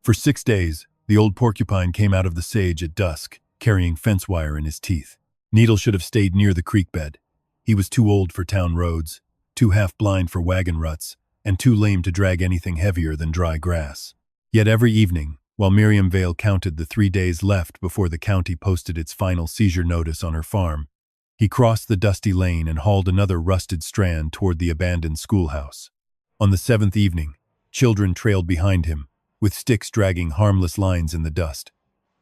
For 6 days, the old porcupine came out of the sage at dusk, carrying fence wire in his teeth. Needle should have stayed near the creek bed. He was too old for town roads, too half-blind for wagon ruts, and too lame to drag anything heavier than dry grass. Yet every evening, while Miriam Vale counted the 3 days left before the county posted its final seizure notice on her farm, he crossed the dusty lane and hauled another rusted strand toward the abandoned schoolhouse. On the 7th evening, children trailed behind him, with sticks dragging harmless lines in the dust.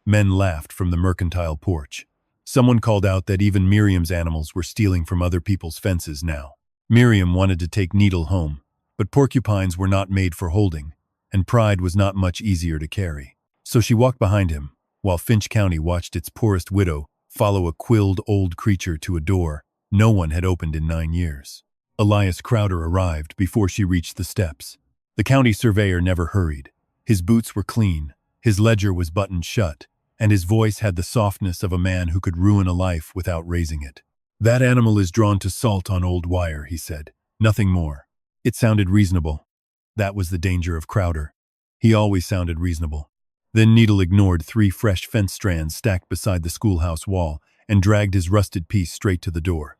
Men laughed from the mercantile porch. Someone called out that even Miriam's animals were stealing from other people's fences now. Miriam wanted to take Needle home, but porcupines were not made for holding, and pride was not much easier to carry. So she walked behind him, while Finch County watched its poorest widow follow a quilled old creature to a door no one had opened in 9 years. Elias Crowder arrived before she reached the steps. The county surveyor never hurried. His boots were clean, his ledger was buttoned shut, and his voice had the softness of a man who could ruin a life without raising it. "That animal is drawn to salt on old wire," he said. "Nothing more." It sounded reasonable. That was the danger of Crowder. He always sounded reasonable. Then Needle ignored 3 fresh fence strands stacked beside the schoolhouse wall and dragged his rusted piece straight to the door.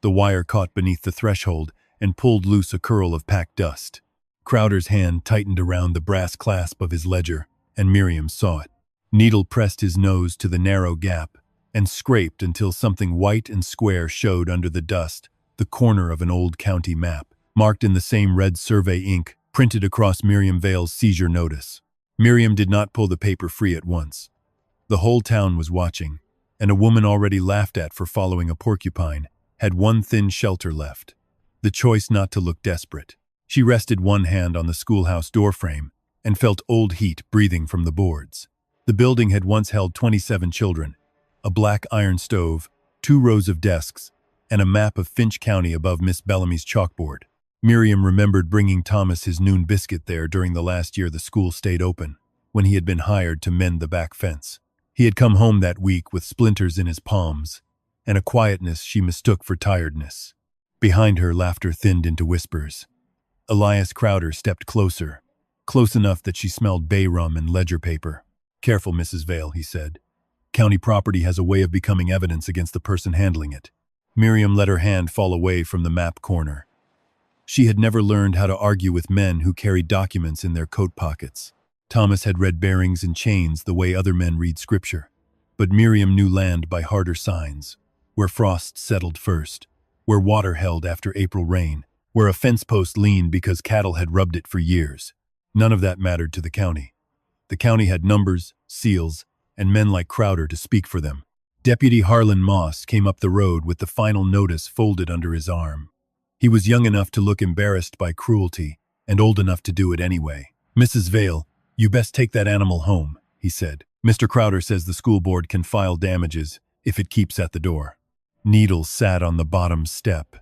The wire caught beneath the threshold and pulled loose a curl of packed dust. Crowder's hand tightened around the brass clasp of his ledger, and Miriam saw it. Needle pressed his nose to the narrow gap and scraped until something white and square showed under the dust, the corner of an old county map, marked in the same red survey ink printed across Miriam Vale's seizure notice. Miriam did not pull the paper free at once. The whole town was watching, and a woman already laughed at for following a porcupine had one thin shelter left: the choice not to look desperate. She rested one hand on the schoolhouse doorframe and felt old heat breathing from the boards. The building had once held 27 children, a black iron stove, 2 rows of desks, and a map of Finch County above Miss Bellamy's chalkboard. Miriam remembered bringing Thomas his noon biscuit there during the last year the school stayed open, when he had been hired to mend the back fence. He had come home that week with splinters in his palms, and a quietness she mistook for tiredness. Behind her, laughter thinned into whispers. Elias Crowder stepped closer, close enough that she smelled bay rum and ledger paper. "Careful, Mrs. Vale," he said. "County property has a way of becoming evidence against the person handling it." Miriam let her hand fall away from the map corner. She had never learned how to argue with men who carried documents in their coat pockets. Thomas had read bearings and chains the way other men read scripture. But Miriam knew land by harder signs, where frost settled first, where water held after April rain, where a fence post leaned because cattle had rubbed it for years. None of that mattered to the county. The county had numbers, seals, and men like Crowder to speak for them. Deputy Harlan Moss came up the road with the final notice folded under his arm. He was young enough to look embarrassed by cruelty, and old enough to do it anyway. "Mrs. Vale, you best take that animal home," he said. "Mr. Crowder says the school board can file damages if it keeps at the door." Needle sat on the bottom step,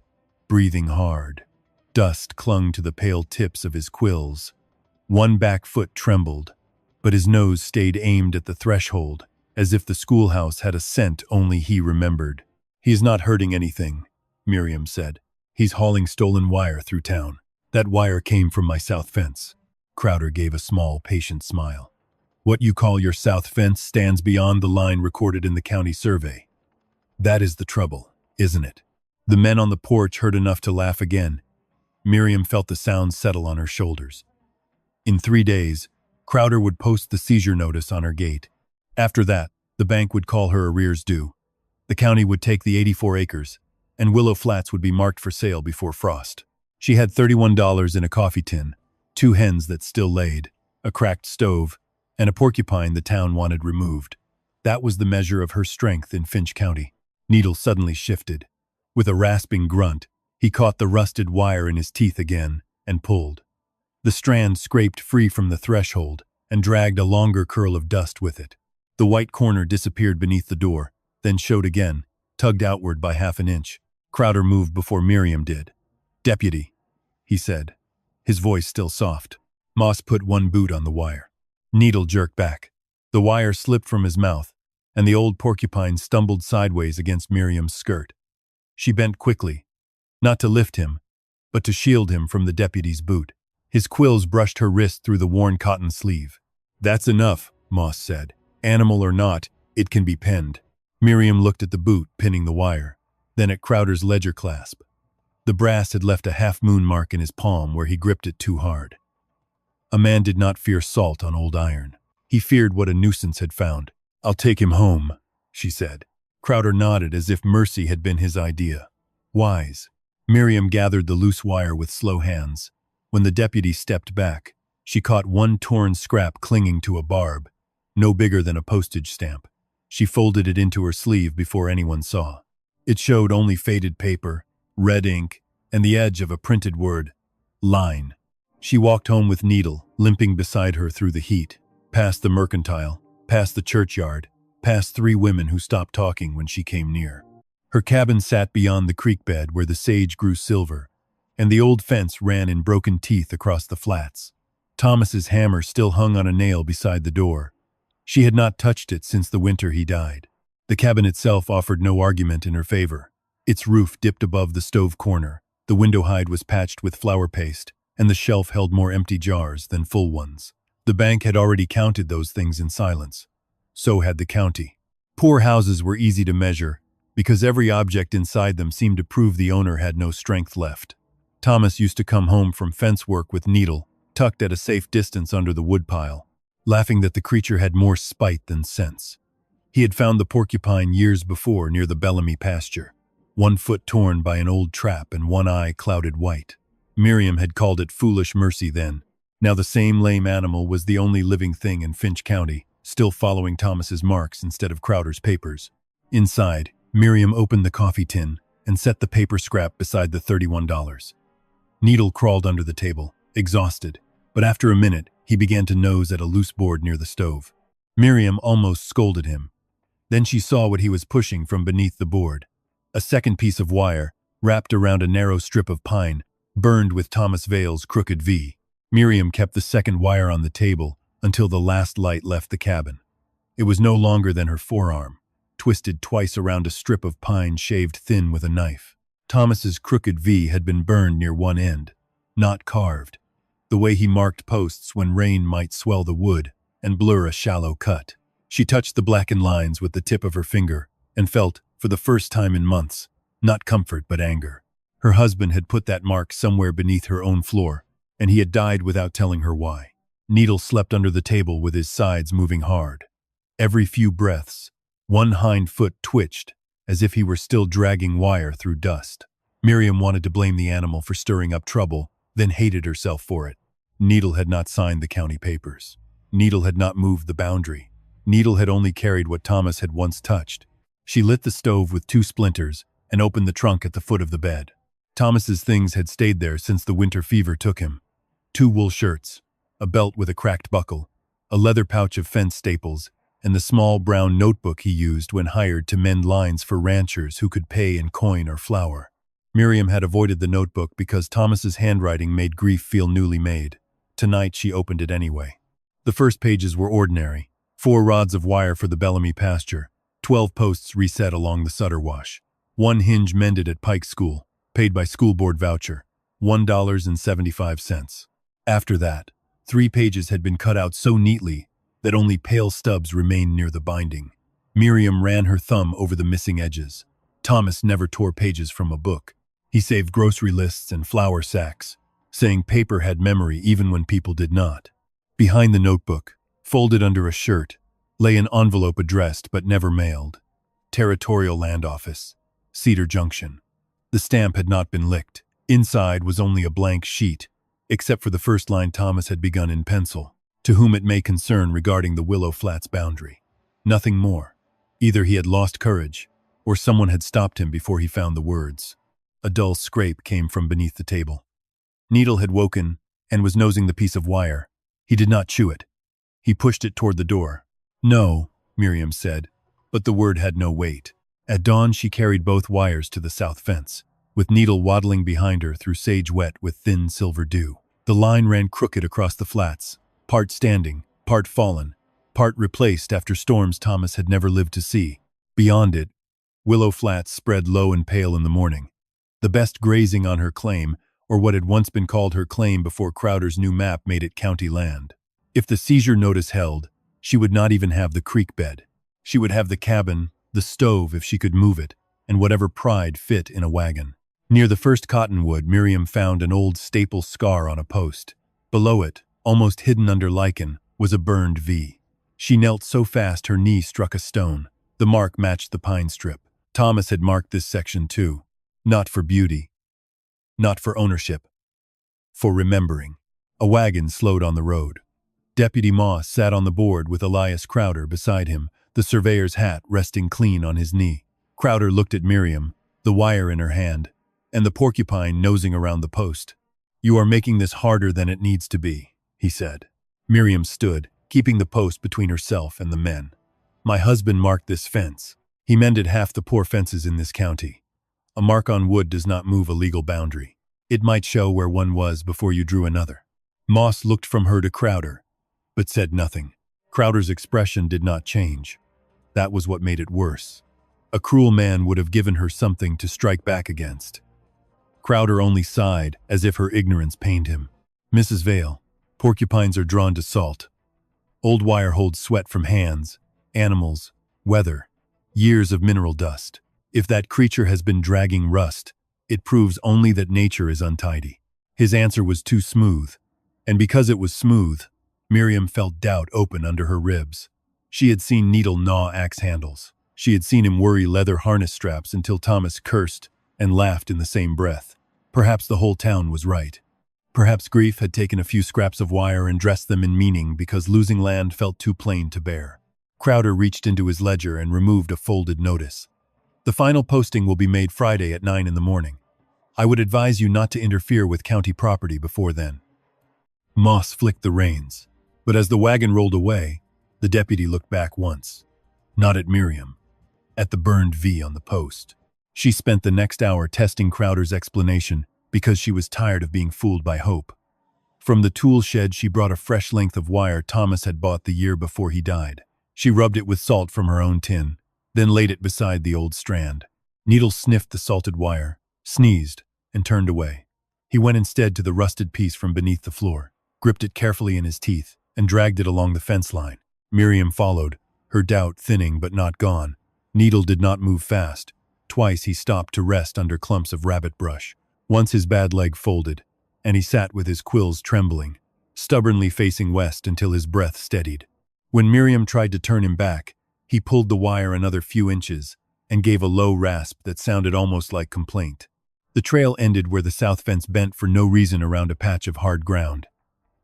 breathing hard. Dust clung to the pale tips of his quills. One back foot trembled, but his nose stayed aimed at the threshold, as if the schoolhouse had a scent only he remembered. "He is not hurting anything," Miriam said. "He's hauling stolen wire through town. That wire came from my south fence." Crowder gave a small, patient smile. "What you call your south fence stands beyond the line recorded in the county survey. That is the trouble, isn't it?" The men on the porch heard enough to laugh again. Miriam felt the sound settle on her shoulders. In 3 days, Crowder would post the seizure notice on her gate. After that, the bank would call her arrears due. The county would take the 84 acres, and Willow Flats would be marked for sale before frost. She had $31 in a coffee tin, 2 hens that still laid, a cracked stove, and a porcupine the town wanted removed. That was the measure of her strength in Finch County. Needle suddenly shifted. With a rasping grunt, he caught the rusted wire in his teeth again and pulled. The strand scraped free from the threshold and dragged a longer curl of dust with it. The white corner disappeared beneath the door, then showed again, tugged outward by half an inch. Crowder moved before Miriam did. "Deputy," he said, his voice still soft. Moss put one boot on the wire. Needle jerked back. The wire slipped from his mouth, and the old porcupine stumbled sideways against Miriam's skirt. She bent quickly, not to lift him, but to shield him from the deputy's boot. His quills brushed her wrist through the worn cotton sleeve. That's enough, Moss said. Animal or not, it can be penned. Miriam looked at the boot pinning the wire, then at Crowder's ledger clasp. The brass had left a half-moon mark in his palm where he gripped it too hard. A man did not fear salt on old iron. He feared what a nuisance had found. I'll take him home, she said. Crowder nodded as if mercy had been his idea. Wise. Miriam gathered the loose wire with slow hands. When the deputy stepped back, she caught one torn scrap clinging to a barb, no bigger than a postage stamp. She folded it into her sleeve before anyone saw. It showed only faded paper, red ink, and the edge of a printed word, line. She walked home with Needle, limping beside her through the heat, past the mercantile, past the churchyard, past 3 women who stopped talking when she came near. Her cabin sat beyond the creek bed where the sage grew silver, and the old fence ran in broken teeth across the flats. Thomas's hammer still hung on a nail beside the door. She had not touched it since the winter he died. The cabin itself offered no argument in her favor. Its roof dipped above the stove corner, the window hide was patched with flour paste, and the shelf held more empty jars than full ones. The bank had already counted those things in silence. So had the county. Poor houses were easy to measure, because every object inside them seemed to prove the owner had no strength left. Thomas used to come home from fence work with Needle, tucked at a safe distance under the woodpile, laughing that the creature had more spite than sense. He had found the porcupine years before near the Bellamy pasture, one foot torn by an old trap and one eye clouded white. Miriam had called it foolish mercy then. Now the same lame animal was the only living thing in Finch County, still following Thomas's marks instead of Crowder's papers. Inside, Miriam opened the coffee tin and set the paper scrap beside the $31. Needle crawled under the table, exhausted, but after a minute, he began to nose at a loose board near the stove. Miriam almost scolded him. Then she saw what he was pushing from beneath the board. A second piece of wire, wrapped around a narrow strip of pine, burned with Thomas Vale's crooked V. Miriam kept the second wire on the table until the last light left the cabin. It was no longer than her forearm, twisted twice around a strip of pine shaved thin with a knife. Thomas's crooked V had been burned near one end, not carved, the way he marked posts when rain might swell the wood and blur a shallow cut. She touched the blackened lines with the tip of her finger and felt, for the first time in months, not comfort but anger. Her husband had put that mark somewhere beneath her own floor, and he had died without telling her why. Needle slept under the table with his sides moving hard. Every few breaths, one hind foot twitched, as if he were still dragging wire through dust. Miriam wanted to blame the animal for stirring up trouble, then hated herself for it. Needle had not signed the county papers. Needle had not moved the boundary. Needle had only carried what Thomas had once touched. She lit the stove with 2 splinters and opened the trunk at the foot of the bed. Thomas's things had stayed there since the winter fever took him. 2 wool shirts, a belt with a cracked buckle, a leather pouch of fence staples, and the small brown notebook he used when hired to mend lines for ranchers who could pay in coin or flour. Miriam had avoided the notebook because Thomas's handwriting made grief feel newly made. Tonight she opened it anyway. The first pages were ordinary. 4 rods of wire for the Bellamy pasture, 12 posts reset along the Sutter Wash, 1 hinge mended at Pike School, paid by school board voucher, $1.75. After that, 3 pages had been cut out so neatly that only pale stubs remained near the binding. Miriam ran her thumb over the missing edges. Thomas never tore pages from a book. He saved grocery lists and flour sacks, saying paper had memory even when people did not. Behind the notebook, folded under a shirt, lay an envelope addressed but never mailed. Territorial Land Office, Cedar Junction. The stamp had not been licked. Inside was only a blank sheet, except for the first line Thomas had begun in pencil, to whom it may concern regarding the Willow Flats boundary. Nothing more. Either he had lost courage, or someone had stopped him before he found the words. A dull scrape came from beneath the table. Needle had woken and was nosing the piece of wire. He did not chew it. He pushed it toward the door. No, Miriam said, but the word had no weight. At dawn she carried both wires to the south fence, with Needle waddling behind her through sage wet with thin silver dew. The line ran crooked across the flats, part standing, part fallen, part replaced after storms Thomas had never lived to see. Beyond it, Willow Flats spread low and pale in the morning. The best grazing on her claim, or what had once been called her claim before Crowder's new map made it county land. If the seizure notice held, she would not even have the creek bed. She would have the cabin, the stove if she could move it, and whatever pride fit in a wagon. Near the first cottonwood, Miriam found an old staple scar on a post. Below it, almost hidden under lichen, was a burned V. She knelt so fast her knee struck a stone. The mark matched the pine strip. Thomas had marked this section too. Not for beauty. Not for ownership. For remembering. A wagon slowed on the road. Deputy Moss sat on the board with Elias Crowder beside him, the surveyor's hat resting clean on his knee. Crowder looked at Miriam, the wire in her hand, and the porcupine nosing around the post. "You are making this harder than it needs to be," he said. Miriam stood, keeping the post between herself and the men. "My husband marked this fence. He mended half the poor fences in this county. A mark on wood does not move a legal boundary. It might show where one was before you drew another." Moss looked from her to Crowder, but said nothing. Crowder's expression did not change. That was what made it worse. A cruel man would have given her something to strike back against. Crowder only sighed, as if her ignorance pained him. "Mrs. Vale, porcupines are drawn to salt. Old wire holds sweat from hands, animals, weather, years of mineral dust. If that creature has been dragging rust, it proves only that nature is untidy." His answer was too smooth, and because it was smooth, Miriam felt doubt open under her ribs. She had seen Needle gnaw axe handles. She had seen him worry leather harness straps until Thomas cursed and laughed in the same breath. Perhaps the whole town was right. Perhaps grief had taken a few scraps of wire and dressed them in meaning because losing land felt too plain to bear. Crowder reached into his ledger and removed a folded notice. "The final posting will be made Friday at 9 in the morning. I would advise you not to interfere with county property before then." Moss flicked the reins, but as the wagon rolled away, the deputy looked back once. Not at Miriam. At the burned V on the post. She spent the next hour testing Crowder's explanation because she was tired of being fooled by hope. From the tool shed she brought a fresh length of wire Thomas had bought the year before he died. She rubbed it with salt from her own tin, then laid it beside the old strand. Needle sniffed the salted wire, sneezed, and turned away. He went instead to the rusted piece from beneath the floor, gripped it carefully in his teeth, and dragged it along the fence line. Miriam followed, her doubt thinning but not gone. Needle did not move fast. Twice he stopped to rest under clumps of rabbit brush. Once his bad leg folded, and he sat with his quills trembling, stubbornly facing west until his breath steadied. When Miriam tried to turn him back, he pulled the wire another few inches and gave a low rasp that sounded almost like complaint. The trail ended where the south fence bent for no reason around a patch of hard ground.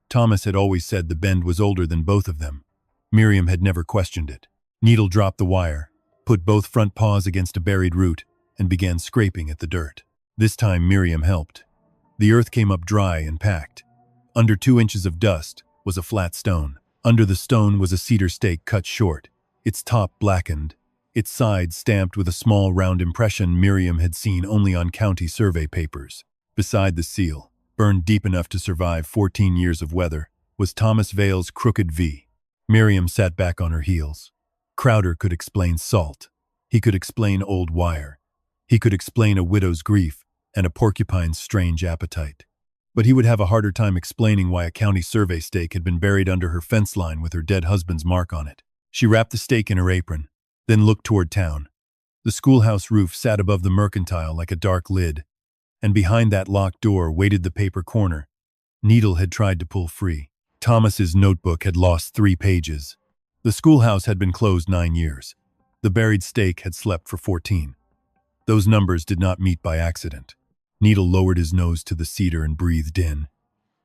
Thomas had always said the bend was older than both of them. Miriam had never questioned it. Needle dropped the wire, put both front paws against a buried root, and began scraping at the dirt. This time Miriam helped. The earth came up dry and packed. Under 2 inches of dust was a flat stone. Under the stone was a cedar stake cut short, its top blackened, its sides stamped with a small round impression Miriam had seen only on county survey papers. Beside the seal, burned deep enough to survive 14 years of weather, was Thomas Vale's crooked V. Miriam sat back on her heels. Crowder could explain salt. He could explain old wire. He could explain a widow's grief and a porcupine's strange appetite. But he would have a harder time explaining why a county survey stake had been buried under her fence line with her dead husband's mark on it. She wrapped the stake in her apron, then looked toward town. The schoolhouse roof sat above the mercantile like a dark lid, and behind that locked door waited the paper corner. Needle had tried to pull free. Thomas's notebook had lost 3 pages. The schoolhouse had been closed 9 years. The buried stake had slept for 14. Those numbers did not meet by accident. Needle lowered his nose to the cedar and breathed in.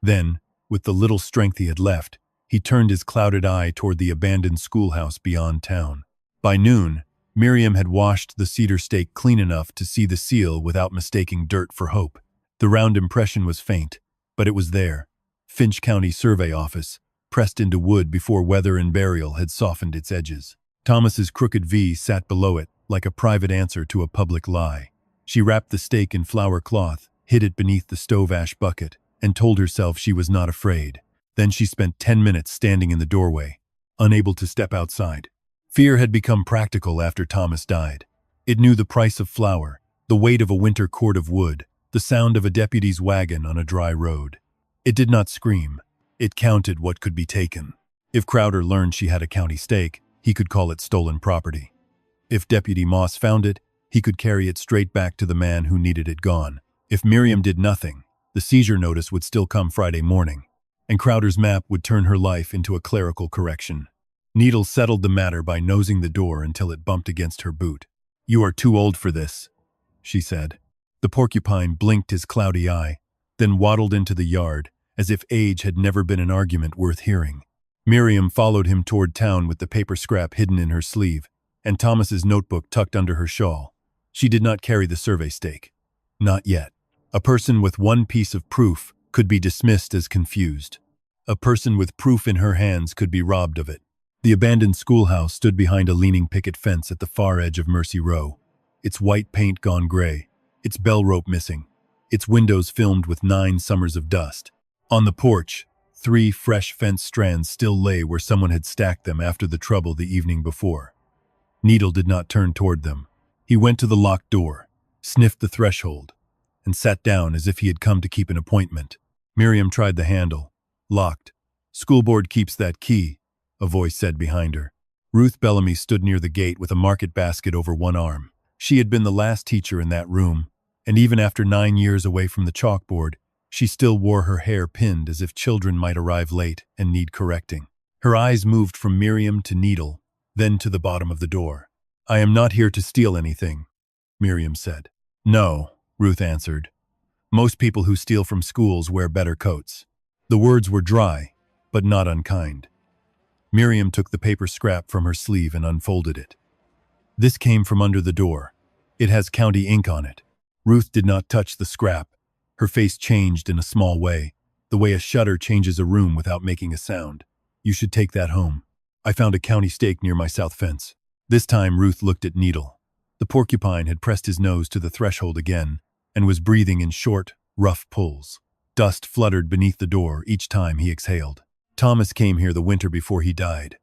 Then, with the little strength he had left, he turned his clouded eye toward the abandoned schoolhouse beyond town. By noon, Miriam had washed the cedar stake clean enough to see the seal without mistaking dirt for hope. The round impression was faint, but it was there. Finch County Survey Office, pressed into wood before weather and burial had softened its edges. Thomas's crooked V sat below it, like a private answer to a public lie. She wrapped the stake in flour cloth, hid it beneath the stove ash bucket, and told herself she was not afraid. Then she spent 10 minutes standing in the doorway, unable to step outside. Fear had become practical after Thomas died. It knew the price of flour, the weight of a winter cord of wood, the sound of a deputy's wagon on a dry road. It did not scream. It counted what could be taken. If Crowder learned she had a county stake, he could call it stolen property. If Deputy Moss found it, he could carry it straight back to the man who needed it gone. If Miriam did nothing, the seizure notice would still come Friday morning, and Crowder's map would turn her life into a clerical correction. Needle settled the matter by nosing the door until it bumped against her boot. "You are too old for this," she said. The porcupine blinked his cloudy eye, then waddled into the yard, as if age had never been an argument worth hearing. Miriam followed him toward town with the paper scrap hidden in her sleeve, and Thomas's notebook tucked under her shawl. She did not carry the survey stake. Not yet. A person with one piece of proof could be dismissed as confused. A person with proof in her hands could be robbed of it. The abandoned schoolhouse stood behind a leaning picket fence at the far edge of Mercy Row, its white paint gone gray, its bell rope missing, its windows filmed with 9 summers of dust. On the porch, 3 fresh fence strands still lay where someone had stacked them after the trouble the evening before. Needle did not turn toward them. He went to the locked door, sniffed the threshold, and sat down as if he had come to keep an appointment. Miriam tried the handle. Locked. "School board keeps that key," a voice said behind her. Ruth Bellamy stood near the gate with a market basket over one arm. She had been the last teacher in that room, and even after 9 years away from the chalkboard, she still wore her hair pinned as if children might arrive late and need correcting. Her eyes moved from Miriam to Needle, then to the bottom of the door. "I am not here to steal anything," Miriam said. "No," Ruth answered. "Most people who steal from schools wear better coats." The words were dry, but not unkind. Miriam took the paper scrap from her sleeve and unfolded it. "This came from under the door. It has county ink on it." Ruth did not touch the scrap. Her face changed in a small way, the way a shutter changes a room without making a sound. "You should take that home. I found a county stake near my south fence." This time Ruth looked at Needle. The porcupine had pressed his nose to the threshold again and was breathing in short, rough pulls. Dust fluttered beneath the door each time he exhaled. "Thomas came here the winter before he died,"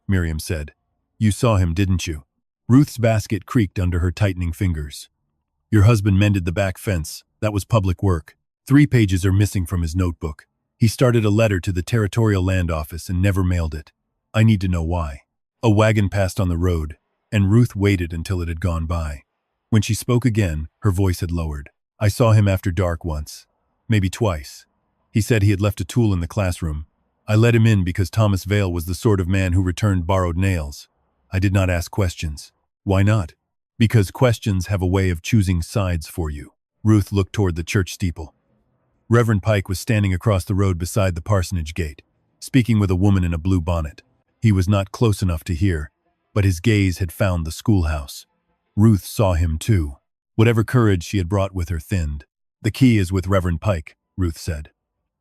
Miriam said. "You saw him, didn't you?" Ruth's basket creaked under her tightening fingers. "Your husband mended the back fence. That was public work. 3 pages are missing from his notebook. He started a letter to the Territorial Land Office and never mailed it. I need to know why." A wagon passed on the road, and Ruth waited until it had gone by. When she spoke again, her voice had lowered. "I saw him after dark once. Maybe twice. He said he had left a tool in the classroom. I let him in because Thomas Vale was the sort of man who returned borrowed nails. I did not ask questions." "Why not?" "Because questions have a way of choosing sides for you." Ruth looked toward the church steeple. Reverend Pike was standing across the road beside the parsonage gate, speaking with a woman in a blue bonnet. He was not close enough to hear, but his gaze had found the schoolhouse. Ruth saw him too. Whatever courage she had brought with her thinned. "The key is with Reverend Pike," Ruth said.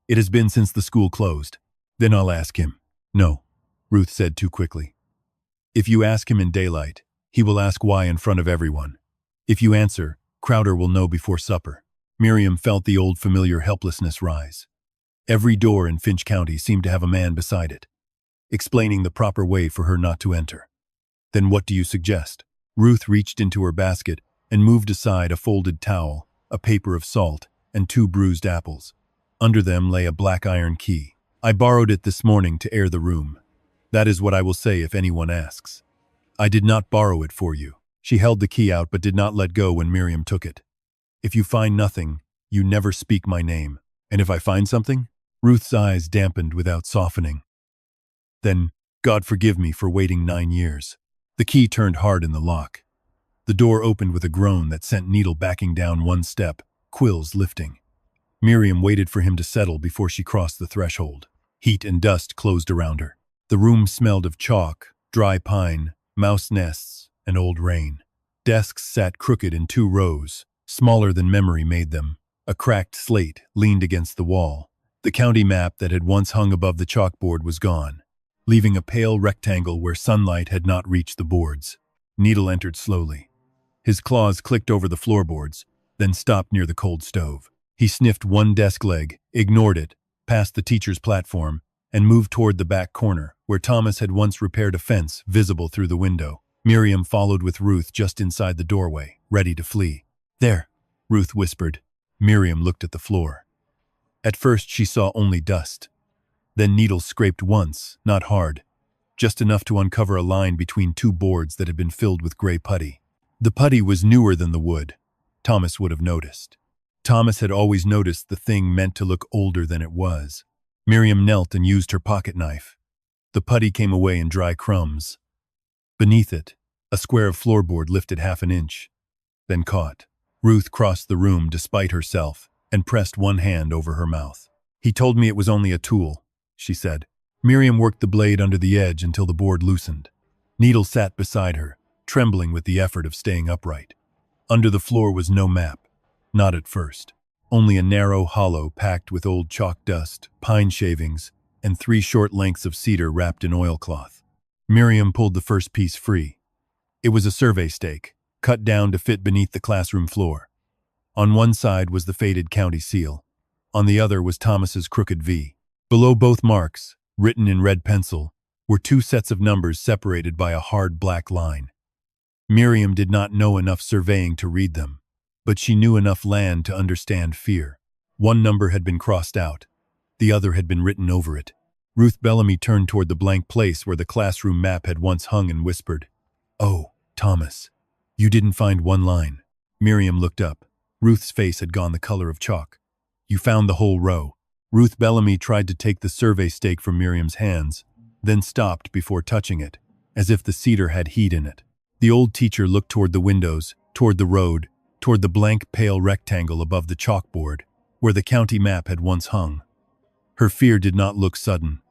"It has been since the school closed." "Then I'll ask him." "No," Ruth said too quickly. "If you ask him in daylight, he will ask why in front of everyone. If you answer, Crowder will know before supper." Miriam felt the old familiar helplessness rise. Every door in Finch County seemed to have a man beside it, explaining the proper way for her not to enter. "Then what do you suggest?" Ruth reached into her basket and moved aside a folded towel, a paper of salt, and 2 bruised apples. Under them lay a black iron key. "I borrowed it this morning to air the room. That is what I will say if anyone asks. I did not borrow it for you." She held the key out but did not let go when Miriam took it. "If you find nothing, you never speak my name. And if I find something?" Ruth's eyes dampened without softening. "Then, God forgive me for waiting 9 years." The key turned hard in the lock. The door opened with a groan that sent Needle backing down 1 step, quills lifting. Miriam waited for him to settle before she crossed the threshold. Heat and dust closed around her. The room smelled of chalk, dry pine, mouse nests, and old rain. Desks sat crooked in 2 rows, smaller than memory made them. A cracked slate leaned against the wall. The county map that had once hung above the chalkboard was gone, leaving a pale rectangle where sunlight had not reached the boards. Needle entered slowly. His claws clicked over the floorboards, then stopped near the cold stove. He sniffed 1 desk leg, ignored it, passed the teacher's platform, and moved toward the back corner, where Thomas had once repaired a fence visible through the window. Miriam followed with Ruth just inside the doorway, ready to flee. "There," Ruth whispered. Miriam looked at the floor. At first she saw only dust. Then Needle scraped once, not hard, just enough to uncover a line between two boards that had been filled with gray putty. The putty was newer than the wood. Thomas would have noticed. Thomas had always noticed the thing meant to look older than it was. Miriam knelt and used her pocket knife. The putty came away in dry crumbs. Beneath it, a square of floorboard lifted half an inch, then caught. Ruth crossed the room despite herself and pressed one hand over her mouth. "He told me it was only a tool," she said. Miriam worked the blade under the edge until the board loosened. Needle sat beside her, trembling with the effort of staying upright. Under the floor was no map, not at first. Only a narrow hollow packed with old chalk dust, pine shavings, and 3 short lengths of cedar wrapped in oilcloth. Miriam pulled the first piece free. It was a survey stake, cut down to fit beneath the classroom floor. On one side was the faded county seal. On the other was Thomas's crooked V. Below both marks, written in red pencil, were 2 sets of numbers separated by a hard black line. Miriam did not know enough surveying to read them, but she knew enough land to understand fear. One number had been crossed out. The other had been written over it. Ruth Bellamy turned toward the blank place where the classroom map had once hung and whispered, "Oh, Thomas, you didn't find one line." Miriam looked up. Ruth's face had gone the color of chalk. "You found the whole row." Ruth Bellamy tried to take the survey stake from Miriam's hands, then stopped before touching it, as if the cedar had heat in it. The old teacher looked toward the windows, toward the road, toward the blank pale rectangle above the chalkboard, where the county map had once hung. Her fear did not look sudden.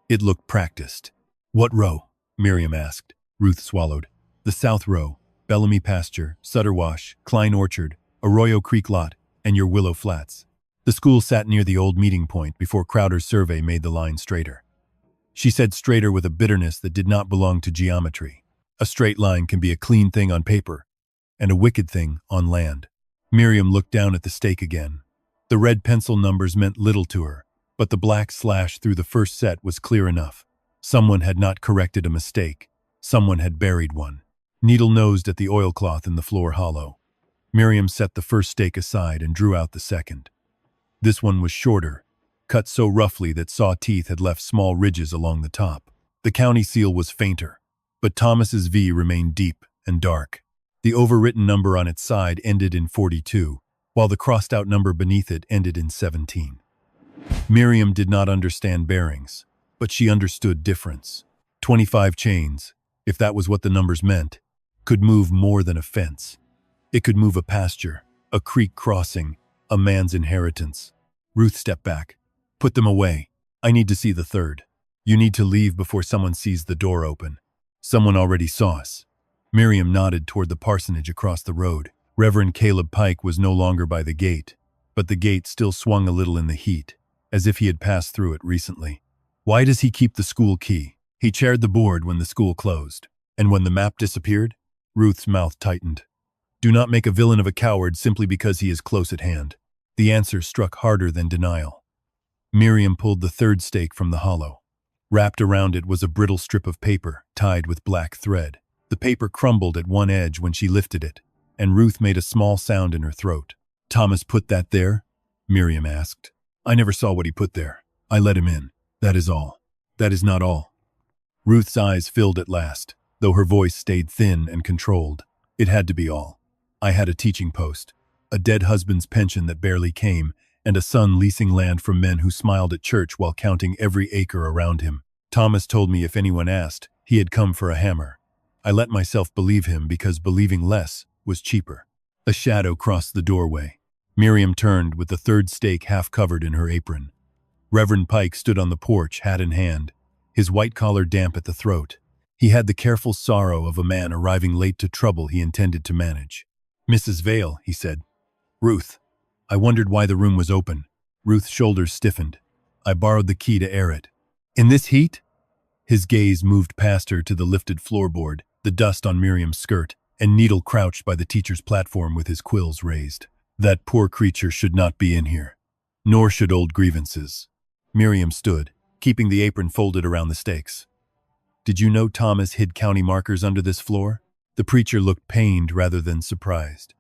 It looked practiced. "What row?" Miriam asked. Ruth swallowed. "The south row, Bellamy Pasture, Sutter Wash, Klein Orchard, Arroyo Creek Lot, and your Willow Flats." The school sat near the old meeting point before Crowder's survey made the line straighter. She said straighter with a bitterness that did not belong to geometry. A straight line can be a clean thing on paper, and a wicked thing on land. Miriam looked down at the stake again. The red pencil numbers meant little to her, but the black slash through the first set was clear enough. Someone had not corrected a mistake. Someone had buried one. Needle nosed at the oilcloth in the floor hollow. Miriam set the first stake aside and drew out the second. This one was shorter, cut so roughly that saw teeth had left small ridges along the top. The county seal was fainter, but Thomas's V remained deep and dark. The overwritten number on its side ended in 42, while the crossed-out number beneath it ended in 17. Miriam did not understand bearings, but she understood difference. 25 chains, if that was what the numbers meant, could move more than a fence. It could move a pasture, a creek crossing, a man's inheritance. Ruth stepped back. "Put them away. I need to see the third." "You need to leave before someone sees the door open." "Someone already saw us." Miriam nodded toward the parsonage across the road. Reverend Caleb Pike was no longer by the gate, but the gate still swung a little in the heat, as if he had passed through it recently. "Why does he keep the school key?" "He chaired the board when the school closed." "And when the map disappeared?" Ruth's mouth tightened. "Do not make a villain of a coward simply because he is close at hand." The answer struck harder than denial. Miriam pulled the third stake from the hollow. Wrapped around it was a brittle strip of paper, tied with black thread. The paper crumbled at one edge when she lifted it, and Ruth made a small sound in her throat. "Thomas put that there?" Miriam asked. "I never saw what he put there. I let him in. That is all." "That is not all." Ruth's eyes filled at last, though her voice stayed thin and controlled. "It had to be all. I had a teaching post, a dead husband's pension that barely came, and a son leasing land from men who smiled at church while counting every acre around him. Thomas told me if anyone asked, he had come for a hammer. I let myself believe him because believing less was cheaper." A shadow crossed the doorway. Miriam turned with the third stake half covered in her apron. Reverend Pike stood on the porch, hat in hand, his white collar damp at the throat. He had the careful sorrow of a man arriving late to trouble he intended to manage. "Mrs. Vale," he said. "Ruth." I wondered why the room was open. Ruth's shoulders stiffened. "I borrowed the key to air it." "In this heat?" His gaze moved past her to the lifted floorboard, the dust on Miriam's skirt, and Needle crouched by the teacher's platform with his quills raised. "That poor creature should not be in here. Nor should old grievances." Miriam stood, keeping the apron folded around the stakes. "Did you know Thomas hid county markers under this floor?" The preacher looked pained rather than surprised.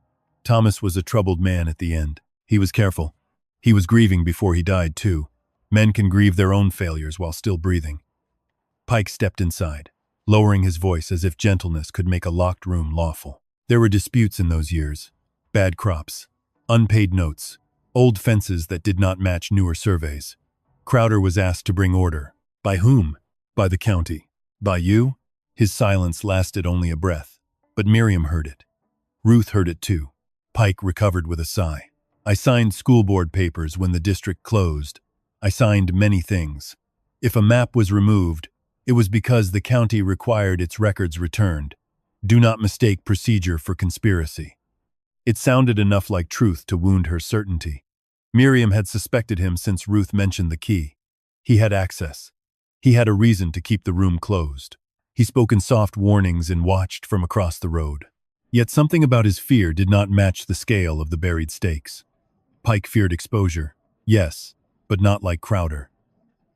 "Thomas was a troubled man at the end. He was careful. He was grieving before he died, too. Men can grieve their own failures while still breathing. Pike stepped inside, lowering his voice as if gentleness could make a locked room lawful. There were disputes in those years. Bad crops, unpaid notes, old fences that did not match newer surveys. Crowder was asked to bring order. By whom? By the county. By you? His silence lasted only a breath, but Miriam heard it. Ruth heard it too. Pike recovered with a sigh. I signed school board papers when the district closed. I signed many things. If a map was removed, it was because the county required its records returned. Do not mistake procedure for conspiracy. It sounded enough like truth to wound her certainty. Miriam had suspected him since Ruth mentioned the key. He had access. He had a reason to keep the room closed. He spoke in soft warnings and watched from across the road. Yet something about his fear did not match the scale of the buried stakes. Pike feared exposure, yes, but not like Crowder.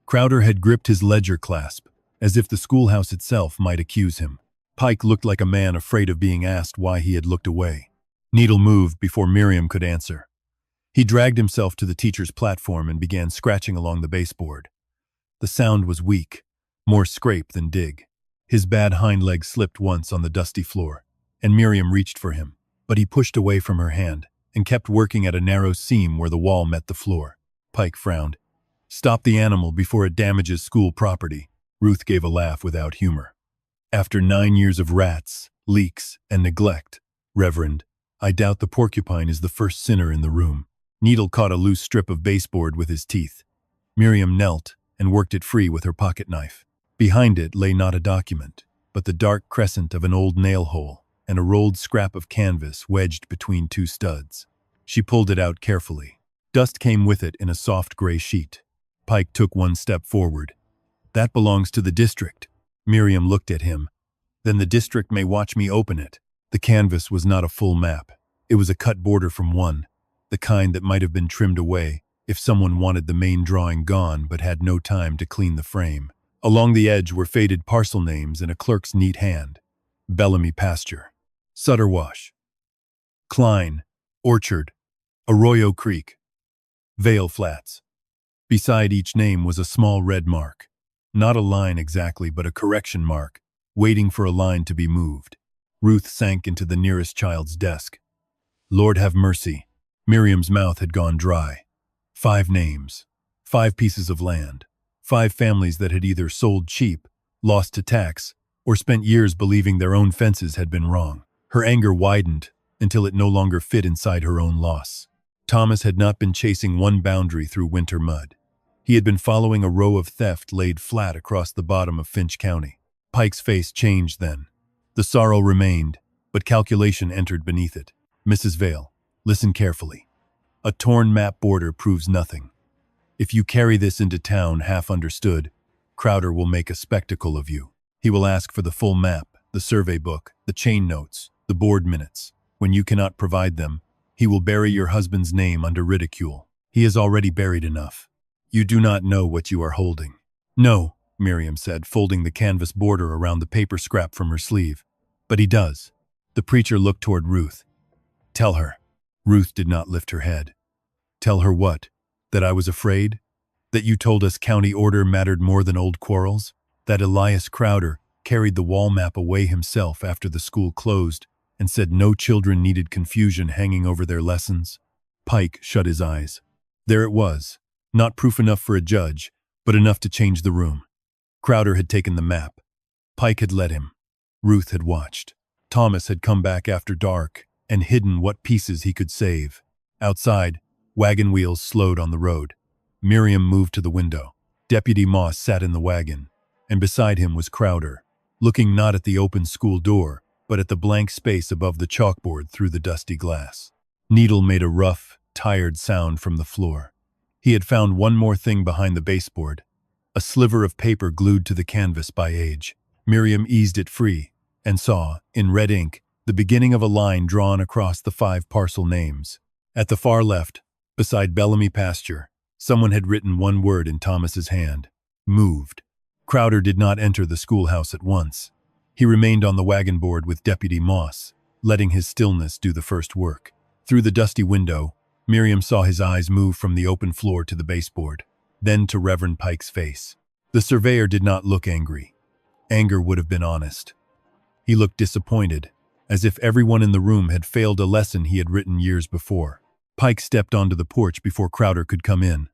Crowder had gripped his ledger clasp, as if the schoolhouse itself might accuse him. Pike looked like a man afraid of being asked why he had looked away. Needle moved before Miriam could answer. He dragged himself to the teacher's platform and began scratching along the baseboard. The sound was weak, more scrape than dig. His bad hind leg slipped once on the dusty floor, and Miriam reached for him, but he pushed away from her hand and kept working at a narrow seam where the wall met the floor. Pike frowned. Stop the animal before it damages school property. Ruth gave a laugh without humor. After 9 years of rats, leaks, and neglect, Reverend, I doubt the porcupine is the first sinner in the room. Needle caught a loose strip of baseboard with his teeth. Miriam knelt and worked it free with her pocket knife. Behind it lay not a document, but the dark crescent of an old nail hole and a rolled scrap of canvas wedged between two studs. She pulled it out carefully. Dust came with it in a soft gray sheet. Pike took one step forward. That belongs to the district. Miriam looked at him. Then the district may watch me open it. The canvas was not a full map. It was a cut border from one, the kind that might have been trimmed away if someone wanted the main drawing gone but had no time to clean the frame. Along the edge were faded parcel names in a clerk's neat hand. Bellamy Pasture, Sutter Wash, Klein, Orchard, Arroyo Creek, Vale Flats. Beside each name was a small red mark. Not a line exactly, but a correction mark, waiting for a line to be moved. Ruth sank into the nearest child's desk. Lord have mercy. Miriam's mouth had gone dry. 5 names, 5 pieces of land, 5 families that had either sold cheap, lost to tax, or spent years believing their own fences had been wrong. Her anger widened until it no longer fit inside her own loss. Thomas had not been chasing one boundary through winter mud. He had been following a row of theft laid flat across the bottom of Finch County. Pike's face changed then. The sorrow remained, but calculation entered beneath it. Mrs. Vale, listen carefully. A torn map border proves nothing. If you carry this into town half understood, Crowder will make a spectacle of you. He will ask for the full map, the survey book, the chain notes, the board minutes. When you cannot provide them, he will bury your husband's name under ridicule. He is already buried enough. You do not know what you are holding. No, Miriam said, folding the canvas border around the paper scrap from her sleeve. But he does. The preacher looked toward Ruth. Tell her. Ruth did not lift her head. Tell her what? That I was afraid? That you told us county order mattered more than old quarrels? That Elias Crowder carried the wall map away himself after the school closed and said no children needed confusion hanging over their lessons? Pike shut his eyes. There it was. Not proof enough for a judge, but enough to change the room. Crowder had taken the map. Pike had let him. Ruth had watched. Thomas had come back after dark and hidden what pieces he could save. Outside, wagon wheels slowed on the road. Miriam moved to the window. Deputy Moss sat in the wagon, and beside him was Crowder, looking not at the open school door, but at the blank space above the chalkboard through the dusty glass. Needle made a rough, tired sound from the floor. He had found one more thing behind the baseboard, a sliver of paper glued to the canvas by age. Miriam eased it free and saw, in red ink, the beginning of a line drawn across the 5 parcel names. At the far left, beside Bellamy Pasture, someone had written one word in Thomas's hand. Moved. Crowder did not enter the schoolhouse at once. He remained on the wagon board with Deputy Moss, letting his stillness do the first work. Through the dusty window, Miriam saw his eyes move from the open floor to the baseboard. then to Reverend Pike's face. The surveyor did not look angry. Anger would have been honest. He looked disappointed, as if everyone in the room had failed a lesson he had written years before. Pike stepped onto the porch before Crowder could come in.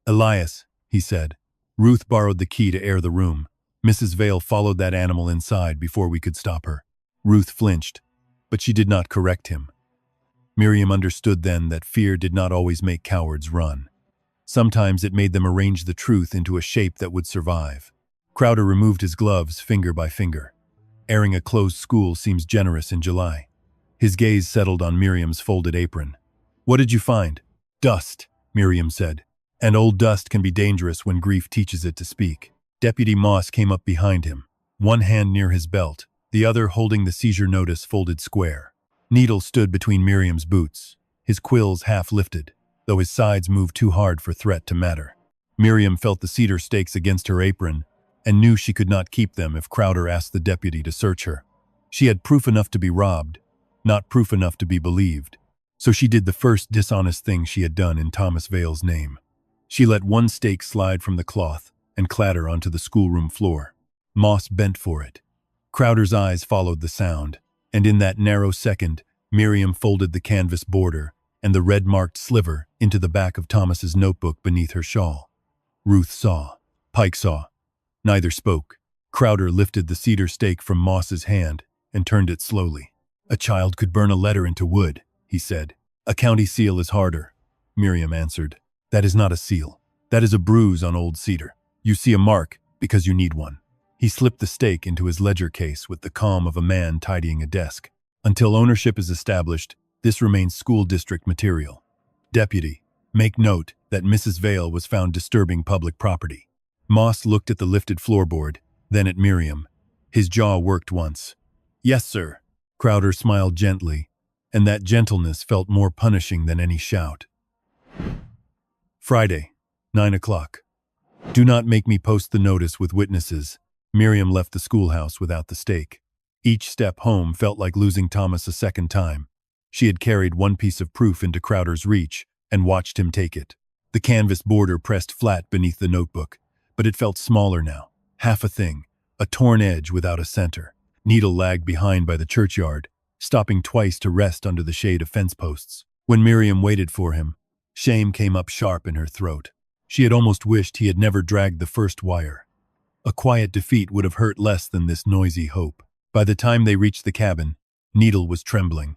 "Elias," he said. "Ruth borrowed the key to air the room. Mrs. Vale followed that animal inside before we could stop her." Ruth flinched, but she did not correct him. Miriam understood then that fear did not always make cowards run. Sometimes it made them arrange the truth into a shape that would survive. Crowder removed his gloves finger by finger. Airing a closed school seems generous in July. His gaze settled on Miriam's folded apron. "What did you find?" "Dust," Miriam said. "And old dust can be dangerous when grief teaches it to speak." Deputy Moss came up behind him, one hand near his belt, the other holding the seizure notice folded square. Needle stood between Miriam's boots, his quills half lifted, though his sides moved too hard for threat to matter. Miriam felt the cedar stakes against her apron and knew she could not keep them if Crowder asked the deputy to search her. She had proof enough to be robbed, not proof enough to be believed. So she did the first dishonest thing she had done in Thomas Vale's name. She let one stake slide from the cloth and clatter onto the schoolroom floor. Moss bent for it. Crowder's eyes followed the sound, and in that narrow second, Miriam folded the canvas border and the red-marked sliver into the back of Thomas's notebook beneath her shawl. Ruth saw. Pike saw. Neither spoke. Crowder lifted the cedar stake from Moss's hand and turned it slowly. "A child could burn a letter into wood," he said. "A county seal is harder," Miriam answered. "That is not a seal. That is a bruise on old cedar. You see a mark because you need one." He slipped the stake into his ledger case with the calm of a man tidying a desk. "Until ownership is established, this remains school district material. Deputy, make note that Mrs. Vale was found disturbing public property." Moss looked at the lifted floorboard, then at Miriam. His jaw worked once. "Yes, sir." Crowder smiled gently, and that gentleness felt more punishing than any shout. Friday, 9 o'clock. "Do not make me post the notice with witnesses." Miriam left the schoolhouse without the stake. Each step home felt like losing Thomas a second time. She had carried one piece of proof into Crowder's reach and watched him take it. The canvas border pressed flat beneath the notebook, but it felt smaller now. Half a thing, a torn edge without a center. Needle lagged behind by the churchyard, stopping twice to rest under the shade of fence posts. When Miriam waited for him, shame came up sharp in her throat. She had almost wished he had never dragged the first wire. A quiet defeat would have hurt less than this noisy hope. By the time they reached the cabin, Needle was trembling.